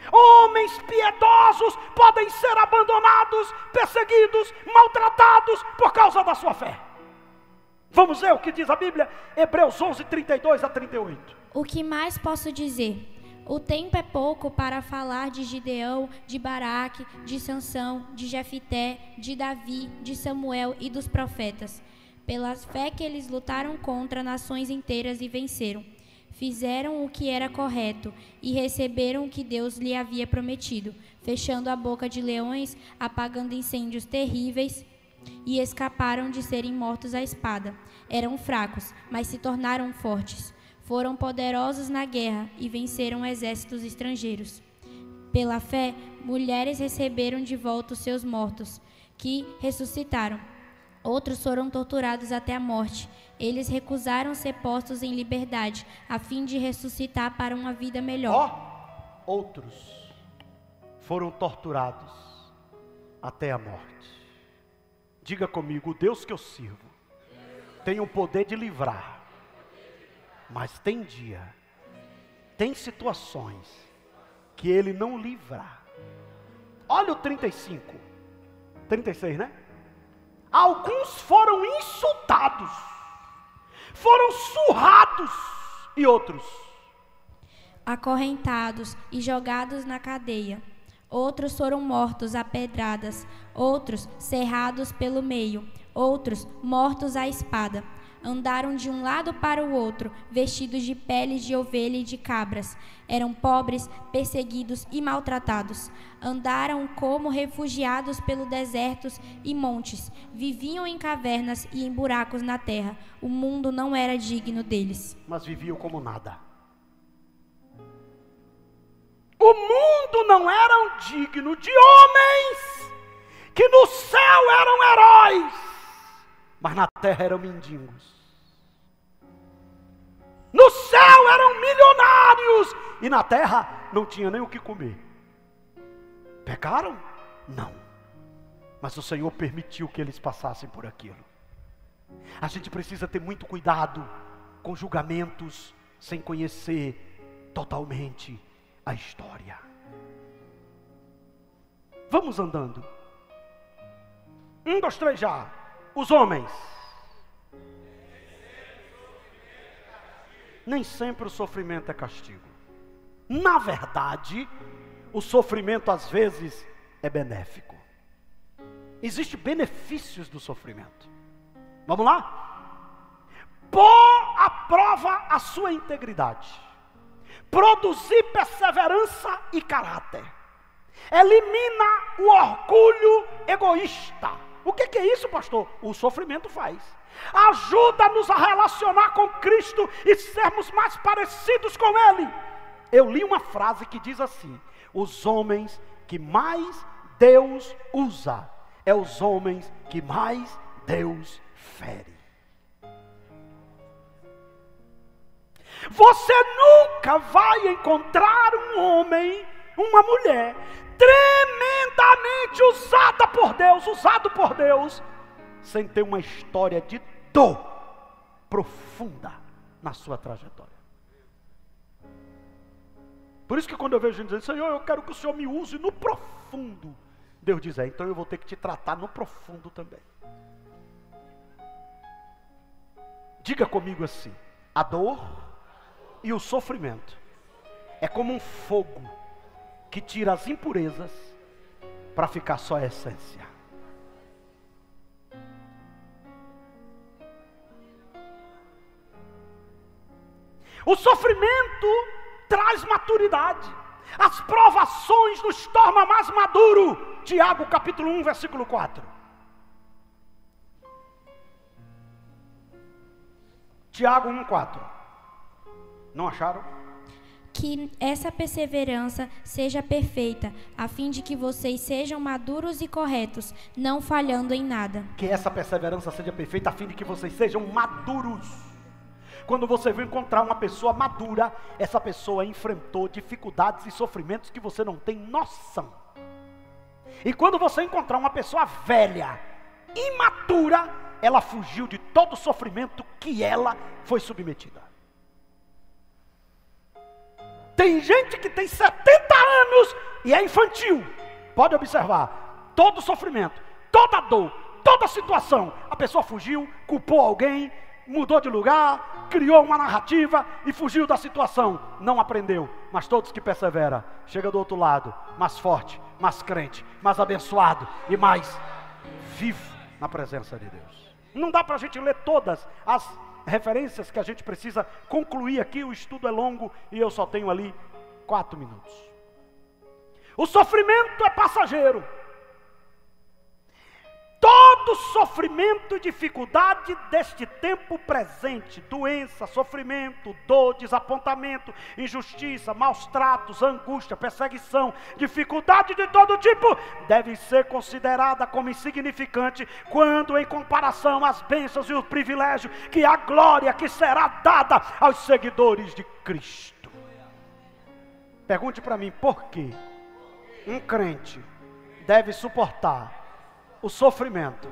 Homens piedosos podem ser abandonados, perseguidos, maltratados por causa da sua fé. Vamos ver o que diz a Bíblia, Hebreus 11, 32 a 38. O que mais posso dizer? O tempo é pouco para falar de Gideão, de Baraque, de Sansão, de Jefité, de Davi, de Samuel e dos profetas. Pela fé que eles lutaram contra nações inteiras e venceram. Fizeram o que era correto e receberam o que Deus lhe havia prometido, fechando a boca de leões, apagando incêndios terríveis, e escaparam de serem mortos à espada. Eram fracos, mas se tornaram fortes. Foram poderosos na guerra e venceram exércitos estrangeiros. Pela fé, mulheres receberam de volta os seus mortos, que ressuscitaram. Outros foram torturados até a morte. Eles recusaram ser postos em liberdade, a fim de ressuscitar para uma vida melhor. Outros foram torturados até a morte. Diga comigo, o Deus que eu sirvo tem o poder de livrar, mas tem dia, tem situações que Ele não livra. Olha o 35, 36, né? Alguns foram insultados, foram surrados, e outros acorrentados e jogados na cadeia. Outros foram mortos a pedradas, outros cerrados pelo meio, outros mortos à espada. Andaram de um lado para o outro, vestidos de peles de ovelha e de cabras. Eram pobres, perseguidos e maltratados. Andaram como refugiados pelos desertos e montes. Viviam em cavernas e em buracos na terra. O mundo não era digno deles. Mas viviam como nada. O mundo não era digno de homens que no céu eram heróis, mas na terra eram mendigos. No céu eram milionários e na terra não tinha nem o que comer. Pecaram? Não. Mas o Senhor permitiu que eles passassem por aquilo. A gente precisa ter muito cuidado com julgamentos sem conhecer totalmente a história. Vamos andando. 1, 2, 3 já. Os homens. Nem sempre o sofrimento é castigo. Na verdade, o sofrimento às vezes é benéfico. Existem benefícios do sofrimento. Vamos lá? Pôr à prova a sua integridade. Produzir perseverança e caráter. Elimina o orgulho egoísta. O que é isso, pastor? O sofrimento faz. Ajuda-nos a relacionar com Cristo e sermos mais parecidos com Ele. Eu li uma frase que diz assim: os homens que mais Deus usa é os homens que mais Deus fere. Você nunca vai encontrar um homem, uma mulher tremendamente usado por Deus, sem ter uma história de dor profunda na sua trajetória. Por isso que quando eu vejo gente dizendo: Senhor, eu quero que o Senhor me use no profundo, Deus diz: então eu vou ter que te tratar no profundo também. Diga comigo assim: a dor e o sofrimento é como um fogo que tira as impurezas para ficar só a essência. O sofrimento traz maturidade. As provações nos tornam mais maduros. Tiago capítulo 1, versículo 4. Tiago 1, 4. Não acharam? Que essa perseverança seja perfeita, a fim de que vocês sejam maduros e corretos, não falhando em nada. Que essa perseverança seja perfeita, a fim de que vocês sejam maduros. Quando você vai encontrar uma pessoa madura, essa pessoa enfrentou dificuldades e sofrimentos que você não tem noção. E quando você encontrar uma pessoa velha, imatura, ela fugiu de todo o sofrimento que ela foi submetida. Tem gente que tem 70 anos e é infantil. Pode observar, todo sofrimento, toda dor, toda situação, a pessoa fugiu, culpou alguém, mudou de lugar, criou uma narrativa e fugiu da situação. Não aprendeu, mas todos que perseveram, chega do outro lado, mais forte, mais crente, mais abençoado e mais vivo na presença de Deus. Não dá para a gente ler todas as referências que a gente precisa concluir aqui, o estudo é longo e eu só tenho ali 4 minutos. O sofrimento é passageiro. Todo sofrimento e dificuldade deste tempo presente, doença, sofrimento, dor, desapontamento, injustiça, maus tratos, angústia, perseguição, dificuldade de todo tipo, deve ser considerada como insignificante quando em comparação às bênçãos e o privilégio que a glória que será dada aos seguidores de Cristo. Pergunte para mim, por que um crente deve suportar o sofrimento?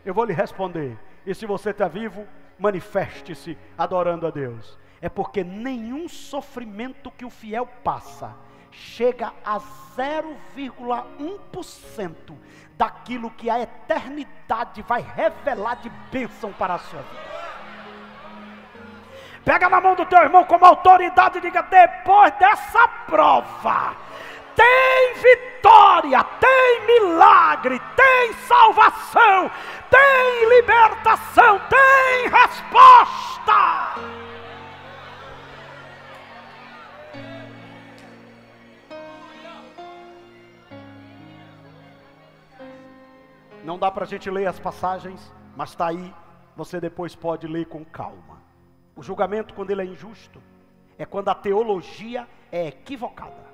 Eu vou lhe responder. E se você está vivo, manifeste-se adorando a Deus. É porque nenhum sofrimento que o fiel passa chega a 0,1% daquilo que a eternidade vai revelar de bênção para a sua vida. Pega na mão do teu irmão como autoridade e diga: depois dessa prova, tem vitória, tem milagre, tem salvação, tem libertação, tem resposta. Não dá para a gente ler as passagens, mas está aí, você depois pode ler com calma. O julgamento, quando ele é injusto, é quando a teologia é equivocada.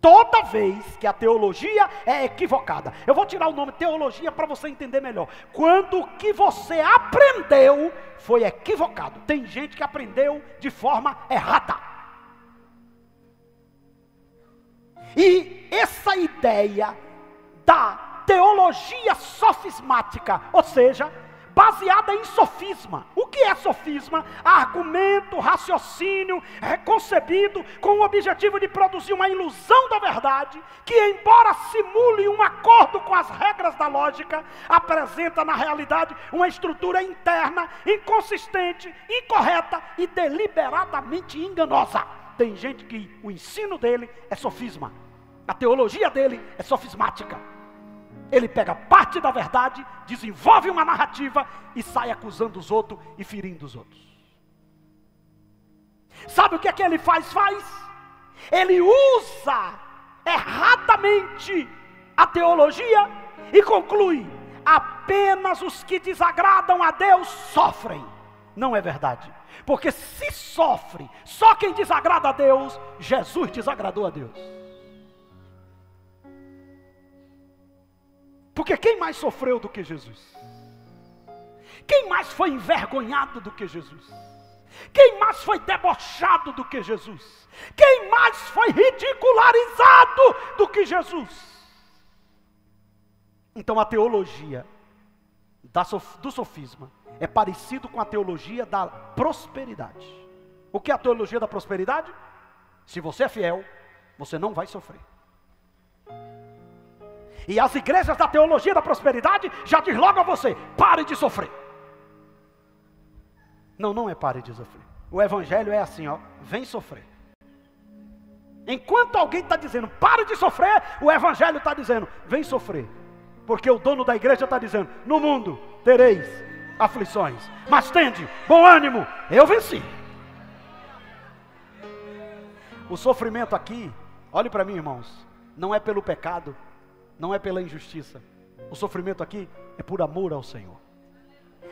Toda vez que a teologia é equivocada, eu vou tirar o nome teologia para você entender melhor. Quando o que você aprendeu foi equivocado. Tem gente que aprendeu de forma errada. E essa ideia da teologia sofismática, ou seja, baseada em sofisma. O que é sofisma? Argumento, raciocínio, concebido com o objetivo de produzir uma ilusão da verdade, que embora simule um acordo com as regras da lógica, apresenta na realidade uma estrutura interna, inconsistente, incorreta e deliberadamente enganosa. Tem gente que o ensino dele é sofisma, a teologia dele é sofismática. Ele pega parte da verdade, desenvolve uma narrativa e sai acusando os outros e ferindo os outros. Sabe o que é que ele faz? Ele usa erradamente a teologia e conclui: apenas os que desagradam a Deus sofrem. Não é verdade. Porque se sofre só quem desagrada a Deus, Jesus desagradou a Deus. Porque quem mais sofreu do que Jesus? Quem mais foi envergonhado do que Jesus? Quem mais foi debochado do que Jesus? Quem mais foi ridicularizado do que Jesus? Então a teologia do sofisma é parecido com a teologia da prosperidade. O que é a teologia da prosperidade? Se você é fiel, você não vai sofrer. E as igrejas da teologia da prosperidade já diz logo a você: pare de sofrer. Não é pare de sofrer. O evangelho é assim, vem sofrer. Enquanto alguém está dizendo pare de sofrer, o evangelho está dizendo vem sofrer. Porque o dono da igreja está dizendo: no mundo tereis aflições, mas tende bom ânimo, eu venci. O sofrimento aqui, olhe para mim, irmãos, não é pelo pecado, não é pela injustiça. O sofrimento aqui é por amor ao Senhor.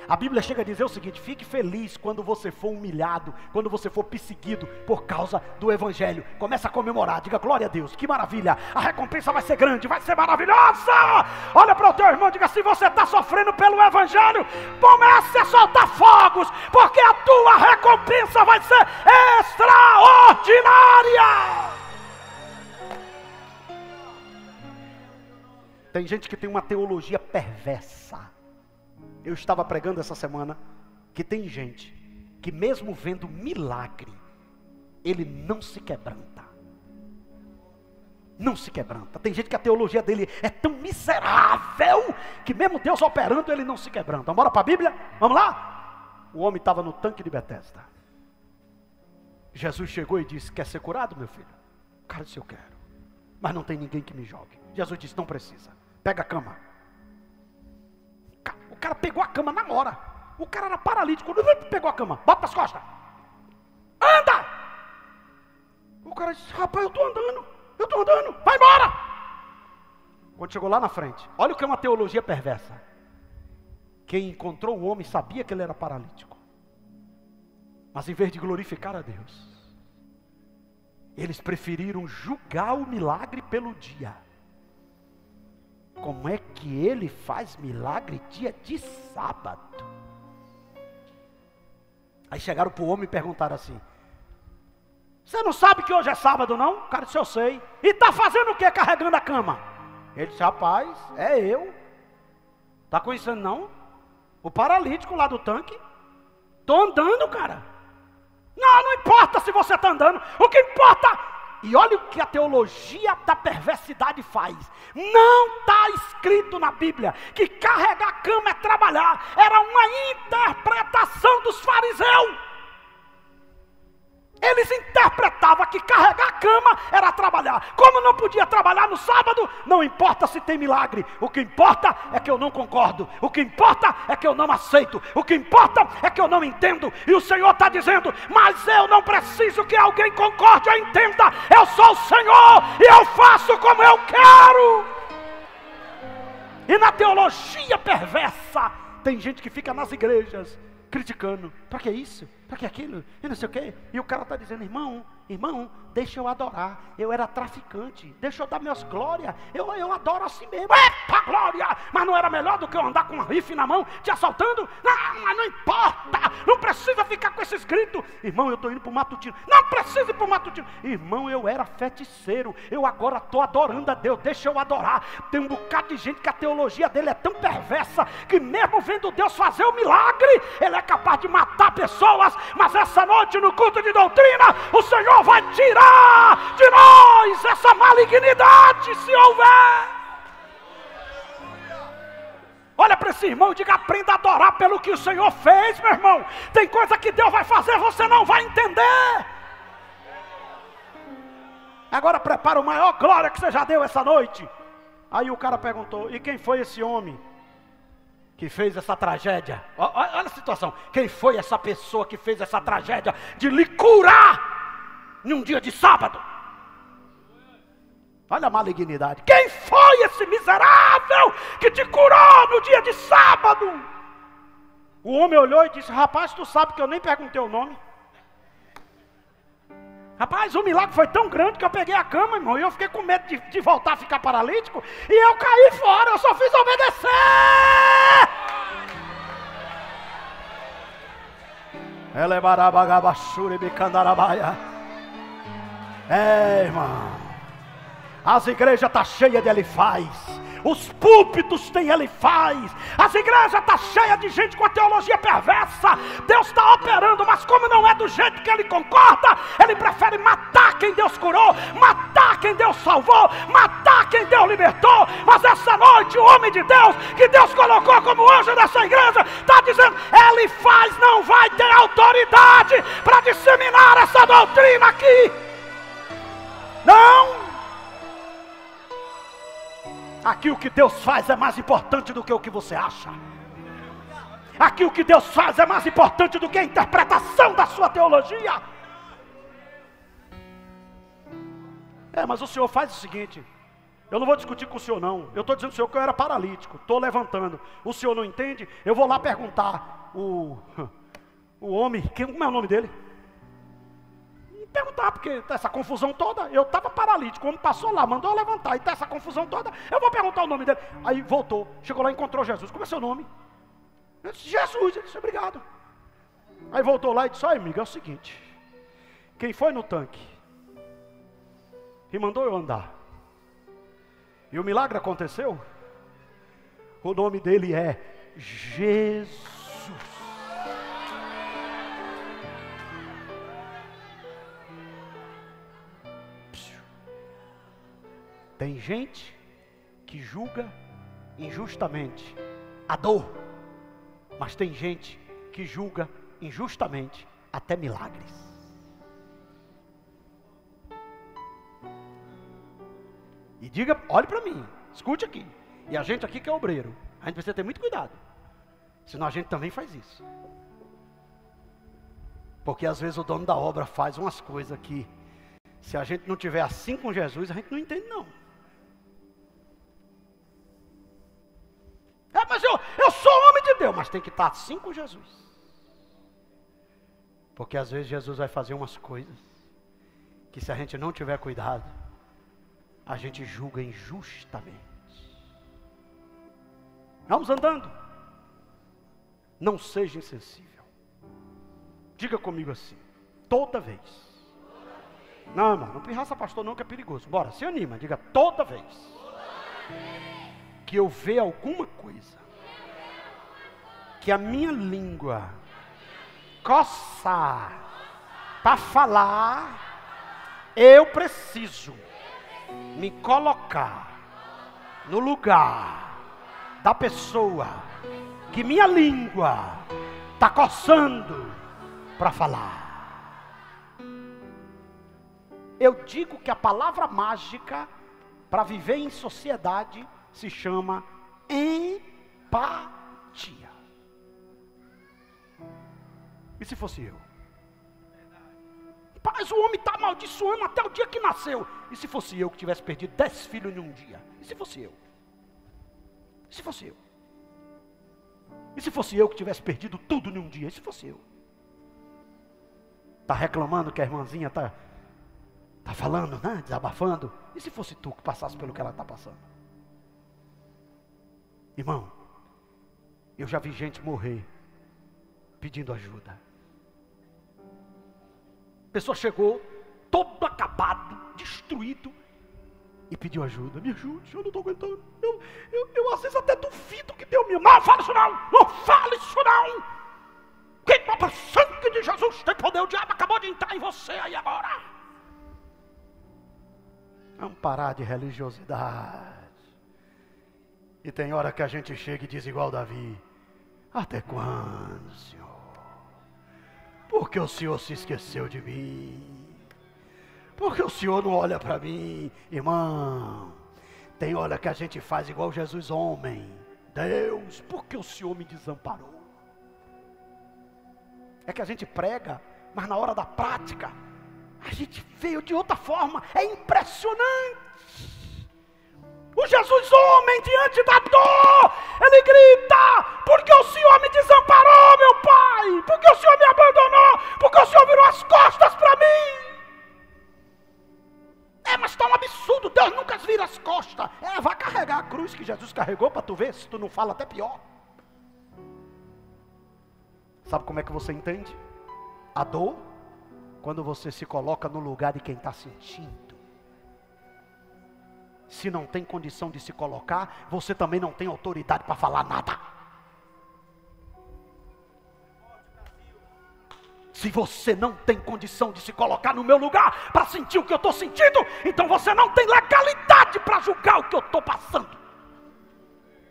A Bíblia chega a dizer o seguinte: fique feliz quando você for humilhado, quando você for perseguido por causa do Evangelho. Começa a comemorar, diga glória a Deus, que maravilha, a recompensa vai ser grande, vai ser maravilhosa. Olha para o teu irmão, diga: se você está sofrendo pelo Evangelho, comece a soltar fogos, porque a tua recompensa vai ser extraordinária. Tem gente que tem uma teologia perversa. Eu estava pregando essa semana que tem gente que mesmo vendo milagre, ele não se quebranta. Não se quebranta. Tem gente que a teologia dele é tão miserável que mesmo Deus operando, ele não se quebranta. Bora para a Bíblia? Vamos lá? O homem estava no tanque de Betesda. Jesus chegou e disse: quer ser curado, meu filho? O cara disse: eu quero, mas não tem ninguém que me jogue. Jesus disse: não precisa, pega a cama. O cara pegou a cama na hora. O cara era paralítico. Quando pegou a cama, bota as costas, anda. O cara disse: rapaz, eu estou andando, vai embora. Quando chegou lá na frente, olha o que é uma teologia perversa. Quem encontrou o homem sabia que ele era paralítico, mas em vez de glorificar a Deus, eles preferiram julgar o milagre pelo dia. Como é que ele faz milagre dia de sábado? Aí chegaram para o homem e perguntaram assim: você não sabe que hoje é sábado, não? O cara disse: eu sei. E está fazendo o que carregando a cama? Ele disse: rapaz, é eu. Está conhecendo não? O paralítico lá do tanque. Estou andando, cara. Não importa se você está andando. O que importa... E olha o que a teologia da perversidade faz. Não está escrito na Bíblia que carregar a cama é trabalhar. Era uma interpretação dos fariseus. Eles interpretavam que carregar a cama era trabalhar. Como não podia trabalhar no sábado, não importa se tem milagre. O que importa é que eu não concordo. O que importa é que eu não aceito. O que importa é que eu não entendo. E o Senhor está dizendo: mas eu não preciso que alguém concorde ou entenda. Eu sou o Senhor e eu faço como eu quero. E na teologia perversa, tem gente que fica nas igrejas criticando. Para que isso? Para que aquilo? E não sei o quê. E o cara está dizendo: irmão, deixa eu adorar. Eu era traficante, deixa eu dar minhas glórias. Eu adoro assim mesmo. Epa, glória! Mas não era melhor do que eu andar com um rifle na mão, te assaltando? Não, mas não importa. Não precisa ficar com esses gritos. Irmão, eu estou indo para o matutino. Não precisa ir para o matutino. Irmão, eu era feiticeiro. Eu agora estou adorando a Deus. Deixa eu adorar. Tem um bocado de gente que a teologia dele é tão perversa que mesmo vendo Deus fazer o milagre, ele é capaz de matar pessoas. Mas essa noite no culto de doutrina, o Senhor vai tirar de nós essa malignidade, se houver. Olha para esse irmão e diga: aprenda a adorar pelo que o Senhor fez, meu irmão. Tem coisa que Deus vai fazer, você não vai entender. Agora prepara o maior glória que você já deu essa noite. Aí o cara perguntou: e quem foi esse homem que fez essa tragédia? Olha a situação. Quem foi essa pessoa que fez essa tragédia de lhe curar num dia de sábado? Olha a malignidade. Quem foi esse miserável que te curou no dia de sábado? O homem olhou e disse: rapaz, tu sabe que eu nem perguntei o nome. Rapaz, o milagre foi tão grande que eu peguei a cama, irmão, e eu fiquei com medo de voltar a ficar paralítico, e eu caí fora, eu só fiz obedecer. Irmão, as igrejas estão cheias de Elifaz. Os púlpitos têm Elifaz. As igrejas estão cheias de gente com a teologia perversa. Deus está operando, mas como não é do jeito que ele concorda, ele prefere matar quem Deus curou, matar quem Deus salvou, matar quem Deus libertou. Mas essa noite o homem de Deus, que Deus colocou como anjo dessa igreja, está dizendo: Elifaz não vai ter autoridade para disseminar essa doutrina aqui. Não. Aqui o que Deus faz é mais importante do que o que você acha. Aqui o que Deus faz é mais importante do que a interpretação da sua teologia. Mas o senhor faz o seguinte: eu não vou discutir com o senhor não. Eu estou dizendo ao senhor que eu era paralítico, estou levantando. O senhor não entende? Eu vou lá perguntar o homem, como é o nome dele? Perguntar, porque tá essa confusão toda. Eu estava paralítico, o homem passou lá, mandou eu levantar, e tá essa confusão toda. Eu vou perguntar o nome dele. Aí voltou, chegou lá e encontrou Jesus. Como é seu nome? Eu disse: Jesus. Ele disse: obrigado. Aí voltou lá e disse: olha, amigo, é o seguinte, quem foi no tanque e mandou eu andar, e o milagre aconteceu, o nome dele é Jesus. Tem gente que julga injustamente a dor, mas tem gente que julga injustamente até milagres. E diga, olhe para mim, escute aqui. E a gente aqui que é obreiro, a gente precisa ter muito cuidado, senão a gente também faz isso. Porque às vezes o dono da obra faz umas coisas que, se a gente não tiver assim com Jesus, a gente não entende não. Mas eu sou homem de Deus, mas tem que estar assim com Jesus. Porque às vezes Jesus vai fazer umas coisas que, se a gente não tiver cuidado, a gente julga injustamente. Vamos andando. Não seja insensível. Diga comigo assim: toda vez. Não, irmão, não pirraça pastor não, que é perigoso. Bora, se anima, diga: toda vez que eu ver alguma coisa que a minha língua coçar para falar, eu preciso me colocar no lugar da pessoa que minha língua está coçando para falar. Eu digo que a palavra mágica para viver em sociedade se chama empatia. E se fosse eu? Mas o homem está amaldiçoando até o dia que nasceu. E se fosse eu que tivesse perdido 10 filhos em um dia? E se fosse eu? E se fosse eu? E se fosse eu que tivesse perdido tudo em um dia? E se fosse eu? Está reclamando que a irmãzinha está falando, né? Desabafando. E se fosse tu que passasse pelo que ela está passando? Irmão, eu já vi gente morrer pedindo ajuda. A pessoa chegou todo acabado, destruído, e pediu ajuda. Me ajude, eu não estou aguentando. Eu às vezes até duvido que Deus me... Não fale isso não! Não fale isso não! Quem para o sangue de Jesus tem poder, o diabo acabou de entrar em você aí agora. Vamos parar de religiosidade. E tem hora que a gente chega e diz igual Davi: até quando, Senhor? Porque o Senhor se esqueceu de mim? Porque o Senhor não olha para mim? Irmão, tem hora que a gente faz igual Jesus homem. Deus, por que o Senhor me desamparou? É que a gente prega, mas na hora da prática a gente veio de outra forma. É impressionante. O Jesus homem diante da dor, ele grita: porque o Senhor me desamparou, meu Pai? Porque o Senhor me abandonou? Porque o Senhor virou as costas para mim? Mas está um absurdo, Deus nunca vira as costas. Vai carregar a cruz que Jesus carregou para tu ver, se tu não fala até pior. Sabe como é que você entende a dor? Quando você se coloca no lugar de quem está sentindo. Se não tem condição de se colocar, você também não tem autoridade para falar nada. Se você não tem condição de se colocar no meu lugar para sentir o que eu estou sentindo, então você não tem legalidade para julgar o que eu estou passando.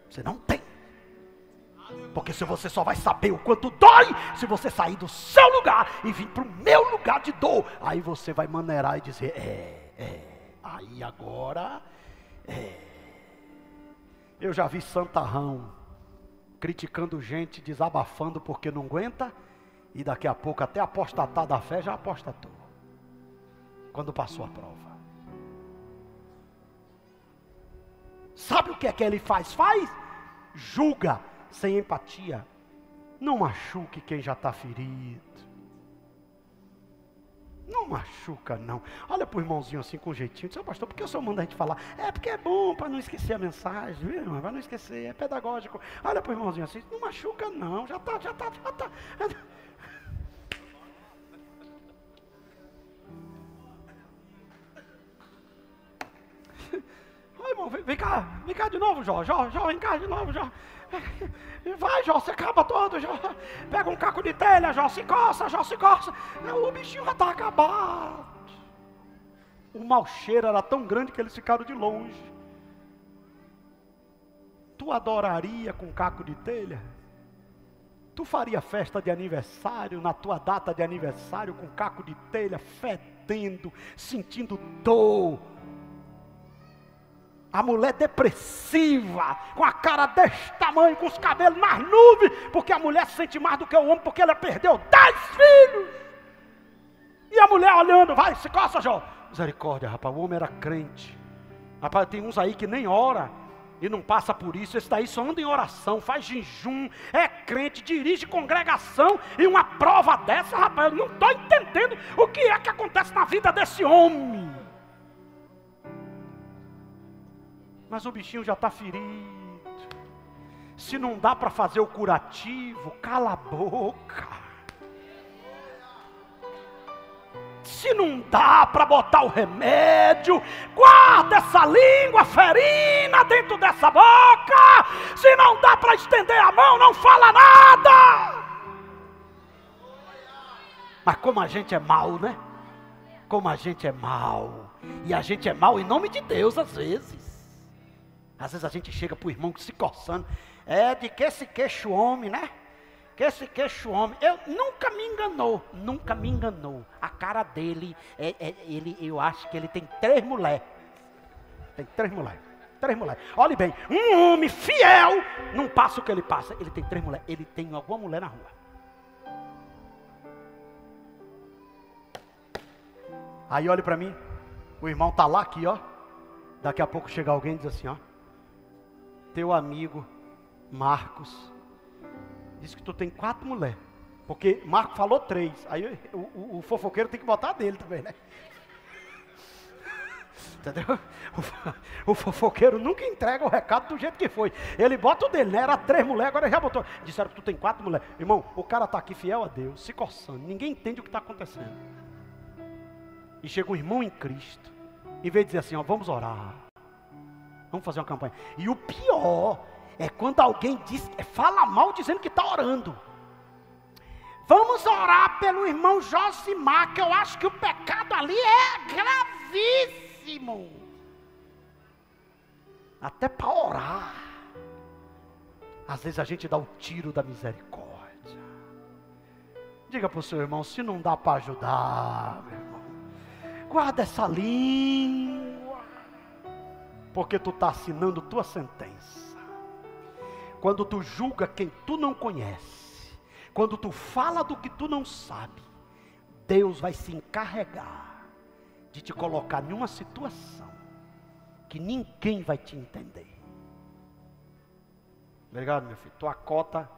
Você não tem. Porque se você só vai saber o quanto dói se você sair do seu lugar e vir para o meu lugar de dor. Aí você vai maneirar e dizer: aí agora... Eu já vi santarrão criticando gente, desabafando porque não aguenta, e daqui a pouco até apostatar da fé já apostatou, quando passou a prova. Sabe o que é que ele faz? Julga sem empatia. Não machuque quem já está ferido. Não machuca não. Olha para o irmãozinho assim com jeitinho. Diz: pastor, por que o senhor manda a gente falar? Porque é bom para não esquecer a mensagem, viu, irmão? Para não esquecer, é pedagógico. Olha para o irmãozinho assim: não machuca não, já tá. Olha, irmão, vem cá de novo, Jó, vem cá de novo, Jó. Vai, Jó, você acaba todo, Jó. Pega um caco de telha, Jó, se coça. O bichinho já está acabado. O mau cheiro era tão grande que eles ficaram de longe. Tu adoraria com caco de telha? Tu faria festa de aniversário, na tua data de aniversário, com caco de telha, fedendo, sentindo dor? A mulher depressiva, com a cara desse tamanho, com os cabelos nas nuvens, porque a mulher sente mais do que o homem, porque ela perdeu 10 filhos. E a mulher olhando: vai, se coça, Jó. Misericórdia, rapaz, o homem era crente. Rapaz, tem uns aí que nem ora e não passa por isso. Esse daí só anda em oração, faz jejum, é crente, dirige congregação, e uma prova dessa, rapaz, eu não estou entendendo o que é que acontece na vida desse homem. Mas o bichinho já está ferido. Se não dá para fazer o curativo, cala a boca. Se não dá para botar o remédio, guarda essa língua ferina dentro dessa boca. Se não dá para estender a mão, não fala nada. Mas como a gente é mau, né? Como a gente é mau. E a gente é mau em nome de Deus às vezes. Às vezes a gente chega para o irmão se coçando: de que esse queixo homem, né? que esse queixo homem, eu nunca me enganou. A cara dele, eu acho que ele tem 3 mulheres. Tem 3 mulheres. 3 mulheres. Olhe bem, um homem fiel, não passa o que ele passa. Ele tem 3 mulheres. Ele tem alguma mulher na rua. Aí olhe para mim, o irmão está lá aqui, ó. Daqui a pouco chega alguém e diz assim, ó: teu amigo Marcos diz que tu tem 4 mulheres. Porque Marcos falou 3. Aí o fofoqueiro tem que botar a dele também, né? Entendeu? O fofoqueiro nunca entrega o recado do jeito que foi. Ele bota o dele, né? Era 3 mulheres, agora ele já botou. Disseram que tu tem 4 mulheres. Irmão, o cara está aqui fiel a Deus, se coçando. Ninguém entende o que está acontecendo. E chega um irmão em Cristo, em vez de dizer assim, ó, vamos orar, vamos fazer uma campanha. E o pior é quando alguém fala mal dizendo que está orando. Vamos orar pelo irmão Josimar, que eu acho que o pecado ali é gravíssimo. Até para orar, às vezes a gente dá o tiro da misericórdia. Diga para o seu irmão, se não dá para ajudar, meu irmão, guarda essa língua, porque tu está assinando tua sentença. Quando tu julga quem tu não conhece, quando tu fala do que tu não sabe, Deus vai se encarregar de te colocar em uma situação que ninguém vai te entender. Obrigado, meu filho. Tua cota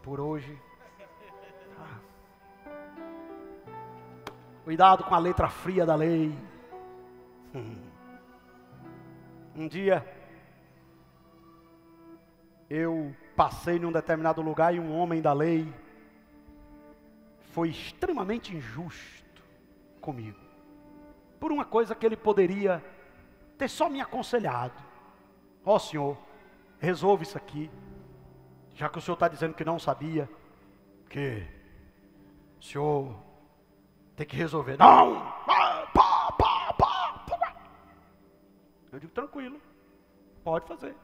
por hoje. Cuidado com a letra fria da lei. Um dia, eu passei num determinado lugar e um homem da lei foi extremamente injusto comigo. Por uma coisa que ele poderia ter só me aconselhado. Ó senhor, resolve isso aqui. Já que o senhor está dizendo que não sabia, que o senhor tem que resolver. Não! Eu digo, tranquilo, pode fazer.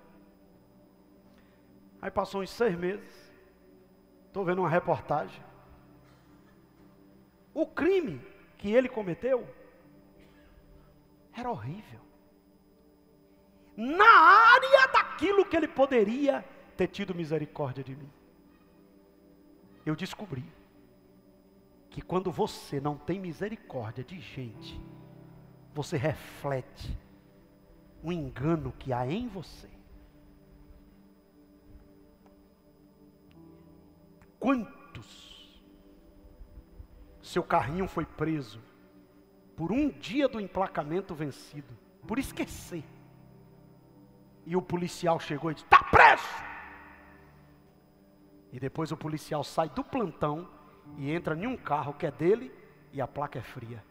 Aí passou uns 6 meses, estou vendo uma reportagem. O crime que ele cometeu era horrível. Na área daquilo que ele poderia ter tido misericórdia de mim. Eu descobri que quando você não tem misericórdia de gente, você reflete o engano que há em você. Quantos seu carrinho foi preso por um dia do emplacamento vencido, por esquecer, e o policial chegou e disse, está preso! E depois o policial sai do plantão e entra em um carro que é dele e a placa é fria.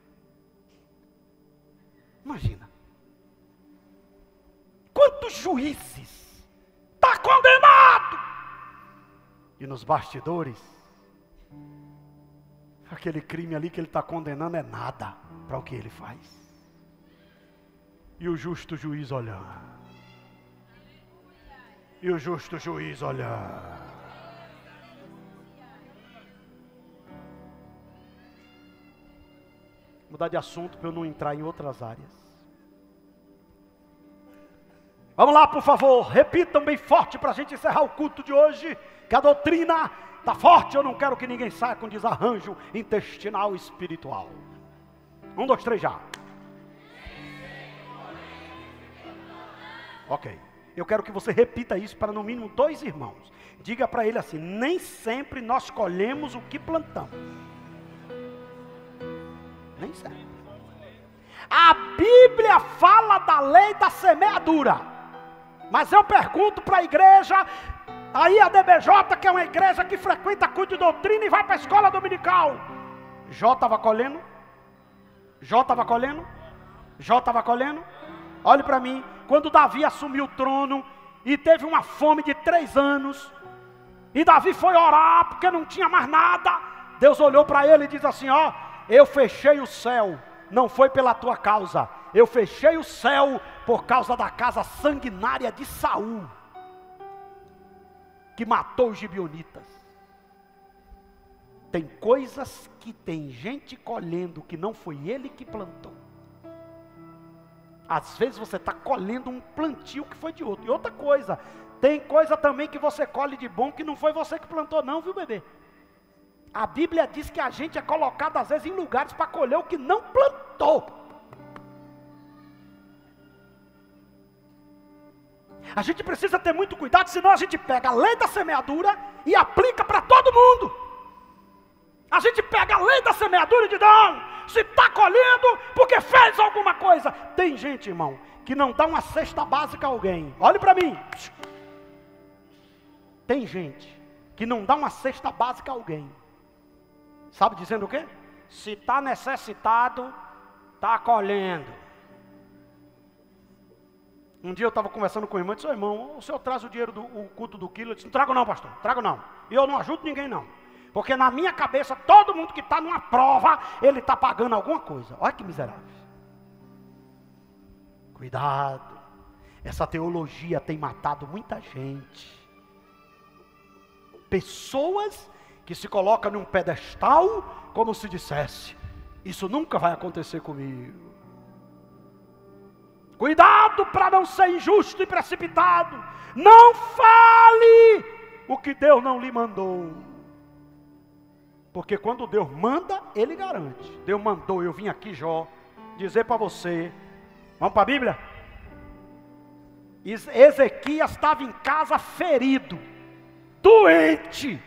Imagina. Quantos juízes está condenado? E nos bastidores, aquele crime ali que ele está condenando é nada para o que ele faz. E o justo juiz olhando. E o justo juiz olhando. Mudar de assunto para eu não entrar em outras áreas. Vamos lá, por favor, repitam bem forte para a gente encerrar o culto de hoje, que a doutrina está forte, eu não quero que ninguém saia com desarranjo intestinal e espiritual. 1, 2, 3 já. Ok, eu quero que você repita isso para no mínimo 2 irmãos. Diga para ele assim, nem sempre nós colhemos o que plantamos. Nem sempre. A Bíblia fala da lei da semeadura. Mas eu pergunto para a igreja, aí a DBJ, que é uma igreja que frequenta culto de doutrina e vai para a escola dominical. Jó estava colhendo? Jó estava colhendo? Jó estava colhendo? Olhe para mim, quando Davi assumiu o trono e teve uma fome de 3 anos, e Davi foi orar porque não tinha mais nada, Deus olhou para ele e disse assim, ó, eu fechei o céu, não foi pela tua causa, eu fechei o céu por causa da casa sanguinária de Saul, que matou os gibeonitas. Tem coisas que tem gente colhendo que não foi ele que plantou. Às vezes você está colhendo um plantio que foi de outro. E outra coisa, tem coisa também que você colhe de bom que não foi você que plantou não, viu, bebê? A Bíblia diz que a gente é colocado às vezes em lugares para colher o que não plantou. A gente precisa ter muito cuidado, senão a gente pega a lei da semeadura e aplica para todo mundo. A gente pega a lei da semeadura e diz, não, se está colhendo porque fez alguma coisa. Tem gente, irmão, que não dá uma cesta básica a alguém. Olhe para mim. Tem gente que não dá uma cesta básica a alguém. Sabe dizendo o quê? Se está necessitado, está colhendo. Um dia eu estava conversando com o irmão e disse, irmão, o senhor traz o dinheiro do culto do quilo? Eu disse, não trago não, pastor, trago não. E eu não ajudo ninguém não. Porque na minha cabeça, todo mundo que está numa prova, ele está pagando alguma coisa. Olha que miserável. Cuidado. Essa teologia tem matado muita gente. Pessoas que se colocam num pedestal, como se dissesse, isso nunca vai acontecer comigo. Cuidado para não ser injusto e precipitado. Não fale o que Deus não lhe mandou. Porque quando Deus manda, Ele garante. Deus mandou, eu vim aqui, Jó, dizer para você. Vamos para a Bíblia? Ezequias estava em casa ferido, doente.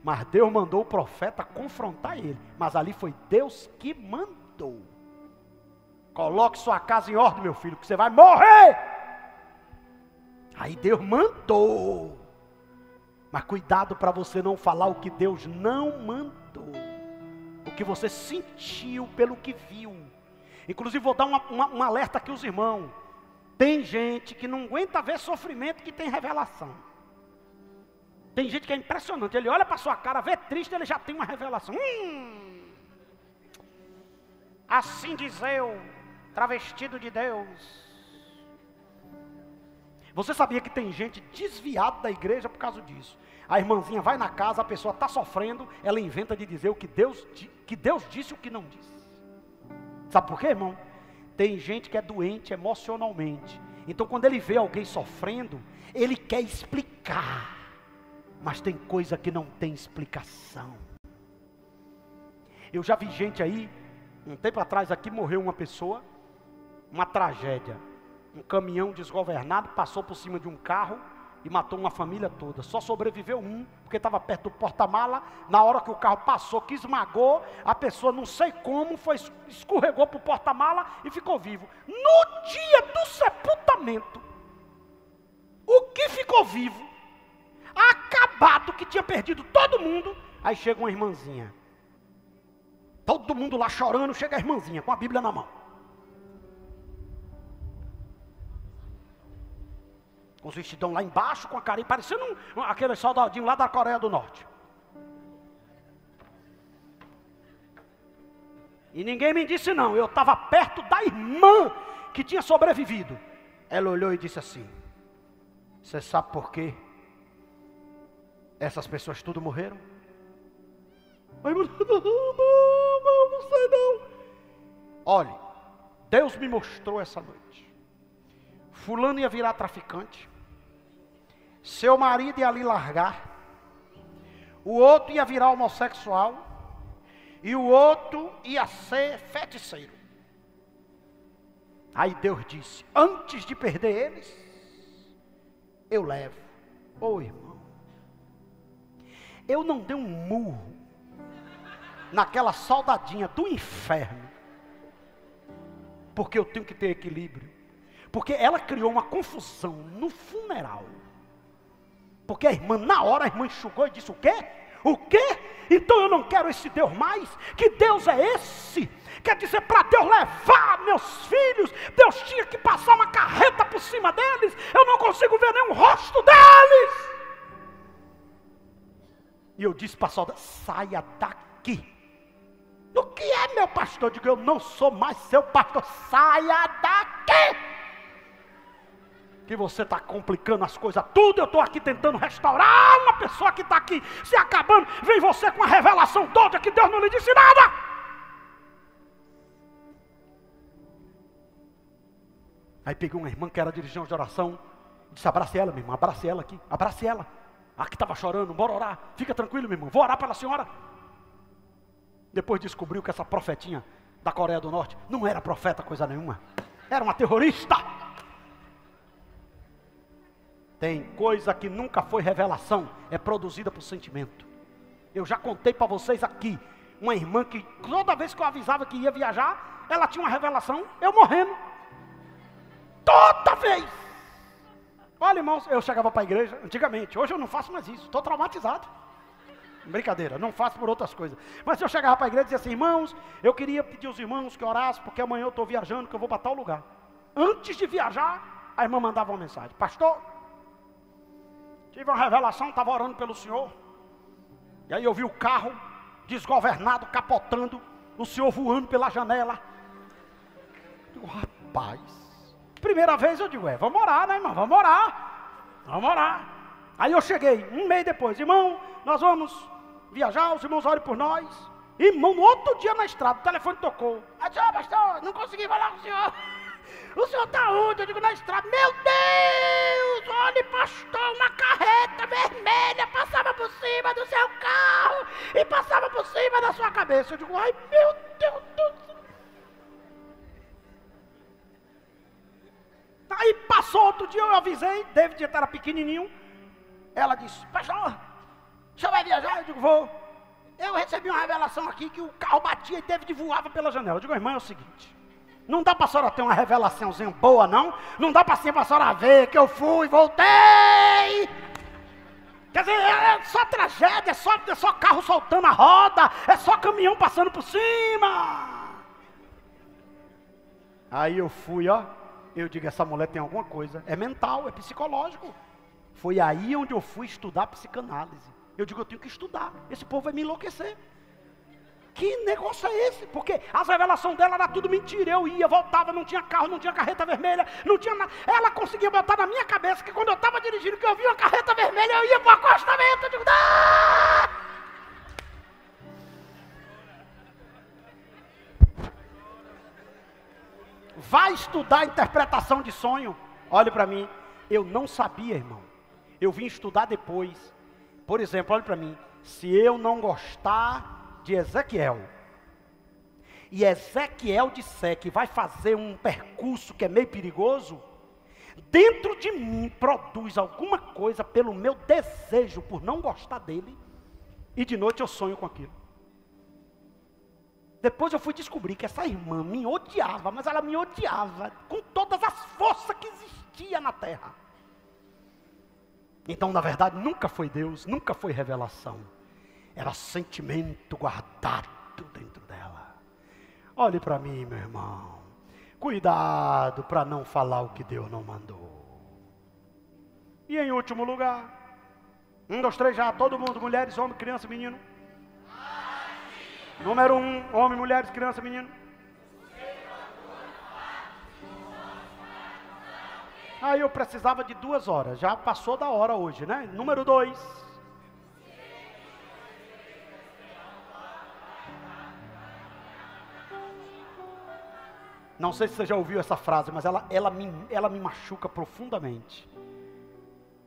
Mas Deus mandou o profeta confrontar ele. Mas ali foi Deus que mandou. Coloque sua casa em ordem, meu filho, que você vai morrer. Aí Deus mandou. Mas cuidado para você não falar o que Deus não mandou. O que você sentiu pelo que viu. Inclusive vou dar um alerta aqui aos irmãos. Tem gente que não aguenta ver sofrimento que tem revelação. Tem gente que é impressionante. Ele olha para sua cara, vê triste, ele já tem uma revelação. Assim diz eu, travestido de Deus. Você sabia que tem gente desviada da igreja por causa disso? A irmãzinha vai na casa, a pessoa está sofrendo, ela inventa de dizer o que Deus disse e o que não disse. Sabe por quê, irmão? Tem gente que é doente emocionalmente. Então quando ele vê alguém sofrendo, ele quer explicar. Mas tem coisa que não tem explicação. Eu já vi gente aí, um tempo atrás aqui morreu uma pessoa, uma tragédia. Um caminhão desgovernado passou por cima de um carro e matou uma família toda. Só sobreviveu um, porque estava perto do porta-mala. Na hora que o carro passou, que esmagou, a pessoa não sei como, escorregou para o porta-mala e ficou vivo. No dia do sepultamento, o que ficou vivo, acabado, que tinha perdido todo mundo, aí chega uma irmãzinha. Todo mundo lá chorando, chega a irmãzinha com a Bíblia na mão. Com os vestidão lá embaixo, com a carinha, parecendo aquele soldadinho lá da Coreia do Norte. E ninguém me disse não, eu estava perto da irmã que tinha sobrevivido. Ela olhou e disse assim, você sabe por quê? Essas pessoas tudo morreram? Aí, não sei não. Olhe, Deus me mostrou essa noite. Fulano ia virar traficante. Seu marido ia ali largar. O outro ia virar homossexual. E o outro ia ser feiticeiro. Aí Deus disse, antes de perder eles, eu levo. Ô irmão, eu não dei um murro naquela soldadinha do inferno, porque eu tenho que ter equilíbrio. Porque ela criou uma confusão no funeral. Porque a irmã, na hora, a irmã enxugou e disse, o quê? O quê? Então eu não quero esse Deus mais? Que Deus é esse? Quer dizer, para Deus levar meus filhos, Deus tinha que passar uma carreta por cima deles? Eu não consigo ver nenhum rosto deles. E eu disse para a soldada, saia daqui. O que é, meu pastor? Eu digo, eu não sou mais seu pastor, saia daqui. que você está complicando as coisas tudo. Eu estou aqui tentando restaurar uma pessoa que está aqui se acabando. Vem você com a revelação toda que Deus não lhe disse nada. Aí peguei uma irmã que era dirigente de oração, disse: abrace ela, minha irmã, abrace ela aqui, abrace ela. A que estava chorando, bora orar. Fica tranquilo, meu irmão, vou orar pela senhora. Depois descobriu que essa profetinha da Coreia do Norte não era profeta coisa nenhuma, era uma terrorista. Tem coisa que nunca foi revelação, é produzida por sentimento. Eu já contei para vocês aqui, uma irmã que toda vez que eu avisava que ia viajar, ela tinha uma revelação, eu morrendo. Toda vez. Olha, irmãos, eu chegava para a igreja antigamente, hoje eu não faço mais isso, estou traumatizado. Brincadeira, não faço por outras coisas. Mas eu chegava para a igreja e dizia assim: irmãos, eu queria pedir aos irmãos que orassem, porque amanhã eu estou viajando, que eu vou para tal lugar. Antes de viajar, a irmã mandava uma mensagem: pastor, tive uma revelação, estava orando pelo senhor, e aí eu vi o carro desgovernado, capotando, o senhor voando pela janela. Eu digo: rapaz, primeira vez eu digo: vamos orar, né, irmão, vamos orar. Aí eu cheguei, um mês depois: irmão, nós vamos viajar, os irmãos orem por nós. Irmão, no outro dia na estrada, o telefone tocou. Aí disse: pastor, não consegui falar com o senhor. O senhor está onde? Eu digo: na estrada. Meu Deus, olha, pastor, uma carreta vermelha passava por cima do seu carro e passava por cima da sua cabeça. Eu digo: ai, meu Deus do céu. Aí passou outro dia, eu avisei, David era pequenininho. Ela disse: pastor, o senhor vai viajar? Eu digo: vou. Eu recebi uma revelação aqui que o carro batia e David voava pela janela. Eu digo: irmã, é o seguinte, não dá para a senhora ter uma revelaçãozinha boa, não? Não dá para a senhora ver que eu fui e voltei. Quer dizer, é só tragédia, é só carro soltando a roda, é só caminhão passando por cima. Aí eu fui, ó. Eu digo: essa mulher tem alguma coisa, é mental, é psicológico. Foi aí onde eu fui estudar psicanálise. Eu digo: eu tenho que estudar, esse povo vai me enlouquecer. Que negócio é esse? Porque as revelações dela era tudo mentira. Eu ia, voltava, não tinha carro, não tinha carreta vermelha, não tinha nada. Ela conseguia botar na minha cabeça que quando eu estava dirigindo, que eu vi uma carreta vermelha, eu ia para o acostamento. Eu digo: ah! Vai estudar interpretação de sonho. Olhe para mim, eu não sabia, irmão. Eu vim estudar depois. Por exemplo, olhe para mim, se eu não gostar de Ezequiel, e Ezequiel disser que vai fazer um percurso que é meio perigoso, dentro de mim produz alguma coisa pelo meu desejo por não gostar dele, e de noite eu sonho com aquilo. Depois eu fui descobrir que essa irmã me odiava, mas ela me odiava com todas as forças que existiam na terra. Então, na verdade, nunca foi Deus, nunca foi revelação. Era sentimento guardado dentro dela. Olhe para mim, meu irmão. Cuidado para não falar o que Deus não mandou. E em último lugar, 1, 2, 3 já, todo mundo, mulheres, homem, criança, menino. Número 1, homem, mulheres, criança, menino. Aí eu precisava de 2 horas, já passou da hora hoje, né? Número 2. Não sei se você já ouviu essa frase, mas ela me machuca profundamente.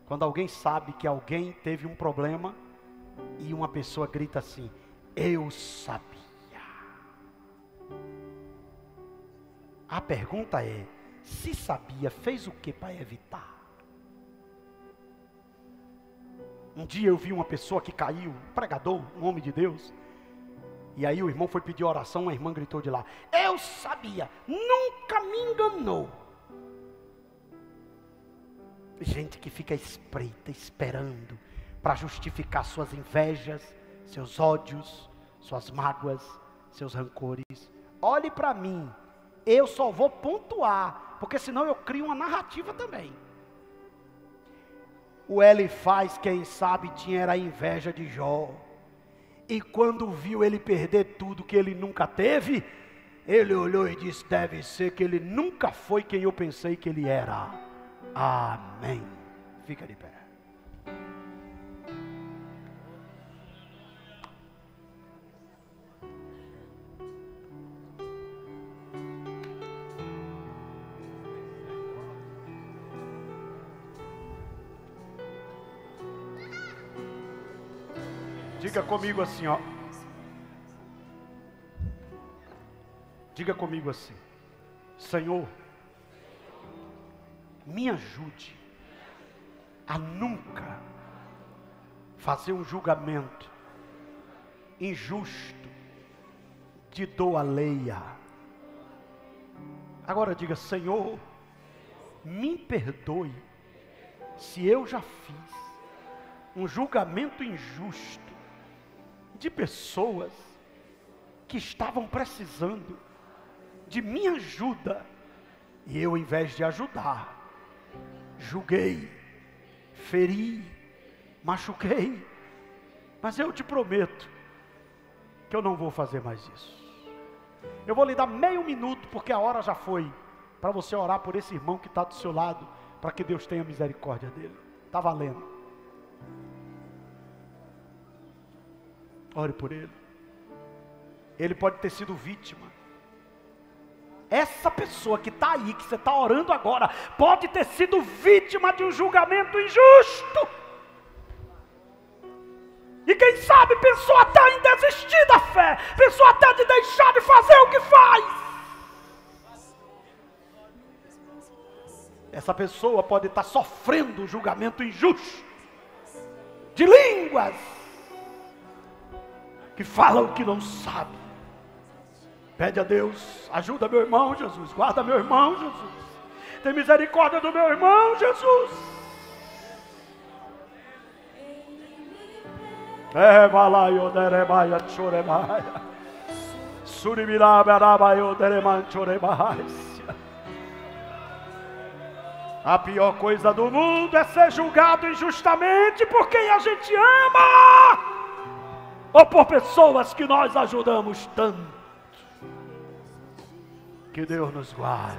Quando alguém sabe que alguém teve um problema e uma pessoa grita assim: eu sabia. A pergunta é: se sabia, fez o que para evitar? Um dia eu vi uma pessoa que caiu, um pregador, um homem de Deus, e aí o irmão foi pedir oração, a irmã gritou de lá: eu sabia, nunca me enganou. Gente que fica espreita, esperando, para justificar suas invejas, seus ódios, suas mágoas, seus rancores. Olhe para mim, eu só vou pontuar, porque senão eu crio uma narrativa também. O Elifaz, quem sabe, tinha a inveja de Jó. E quando viu ele perder tudo que ele nunca teve, ele olhou e disse: deve ser que ele nunca foi quem eu pensei que ele era. Amém. Fica de pé. Diga comigo assim, ó. Diga comigo assim: Senhor, me ajude a nunca fazer um julgamento injusto de dor alheia. Agora diga: Senhor, me perdoe se eu já fiz um julgamento injusto de pessoas que estavam precisando de minha ajuda, e eu, em vez de ajudar, julguei, feri, machuquei. Mas eu te prometo que eu não vou fazer mais isso. Eu vou lhe dar meio minuto, porque a hora já foi, para você orar por esse irmão que está do seu lado, para que Deus tenha misericórdia dele. Está valendo. Ore por ele. Ele pode ter sido vítima. Essa pessoa que está aí, que você está orando agora, pode ter sido vítima de um julgamento injusto. E quem sabe pensou até em desistir da fé, pensou até de deixar de fazer o que faz. Essa pessoa pode estar sofrendo um julgamento injusto, de línguas que falam o que não sabe. Pede a Deus: ajuda meu irmão Jesus, guarda meu irmão Jesus, tem misericórdia do meu irmão Jesus. A pior coisa do mundo é ser julgado injustamente por quem a gente ama, ou por pessoas que nós ajudamos tanto. Que Deus nos guarde.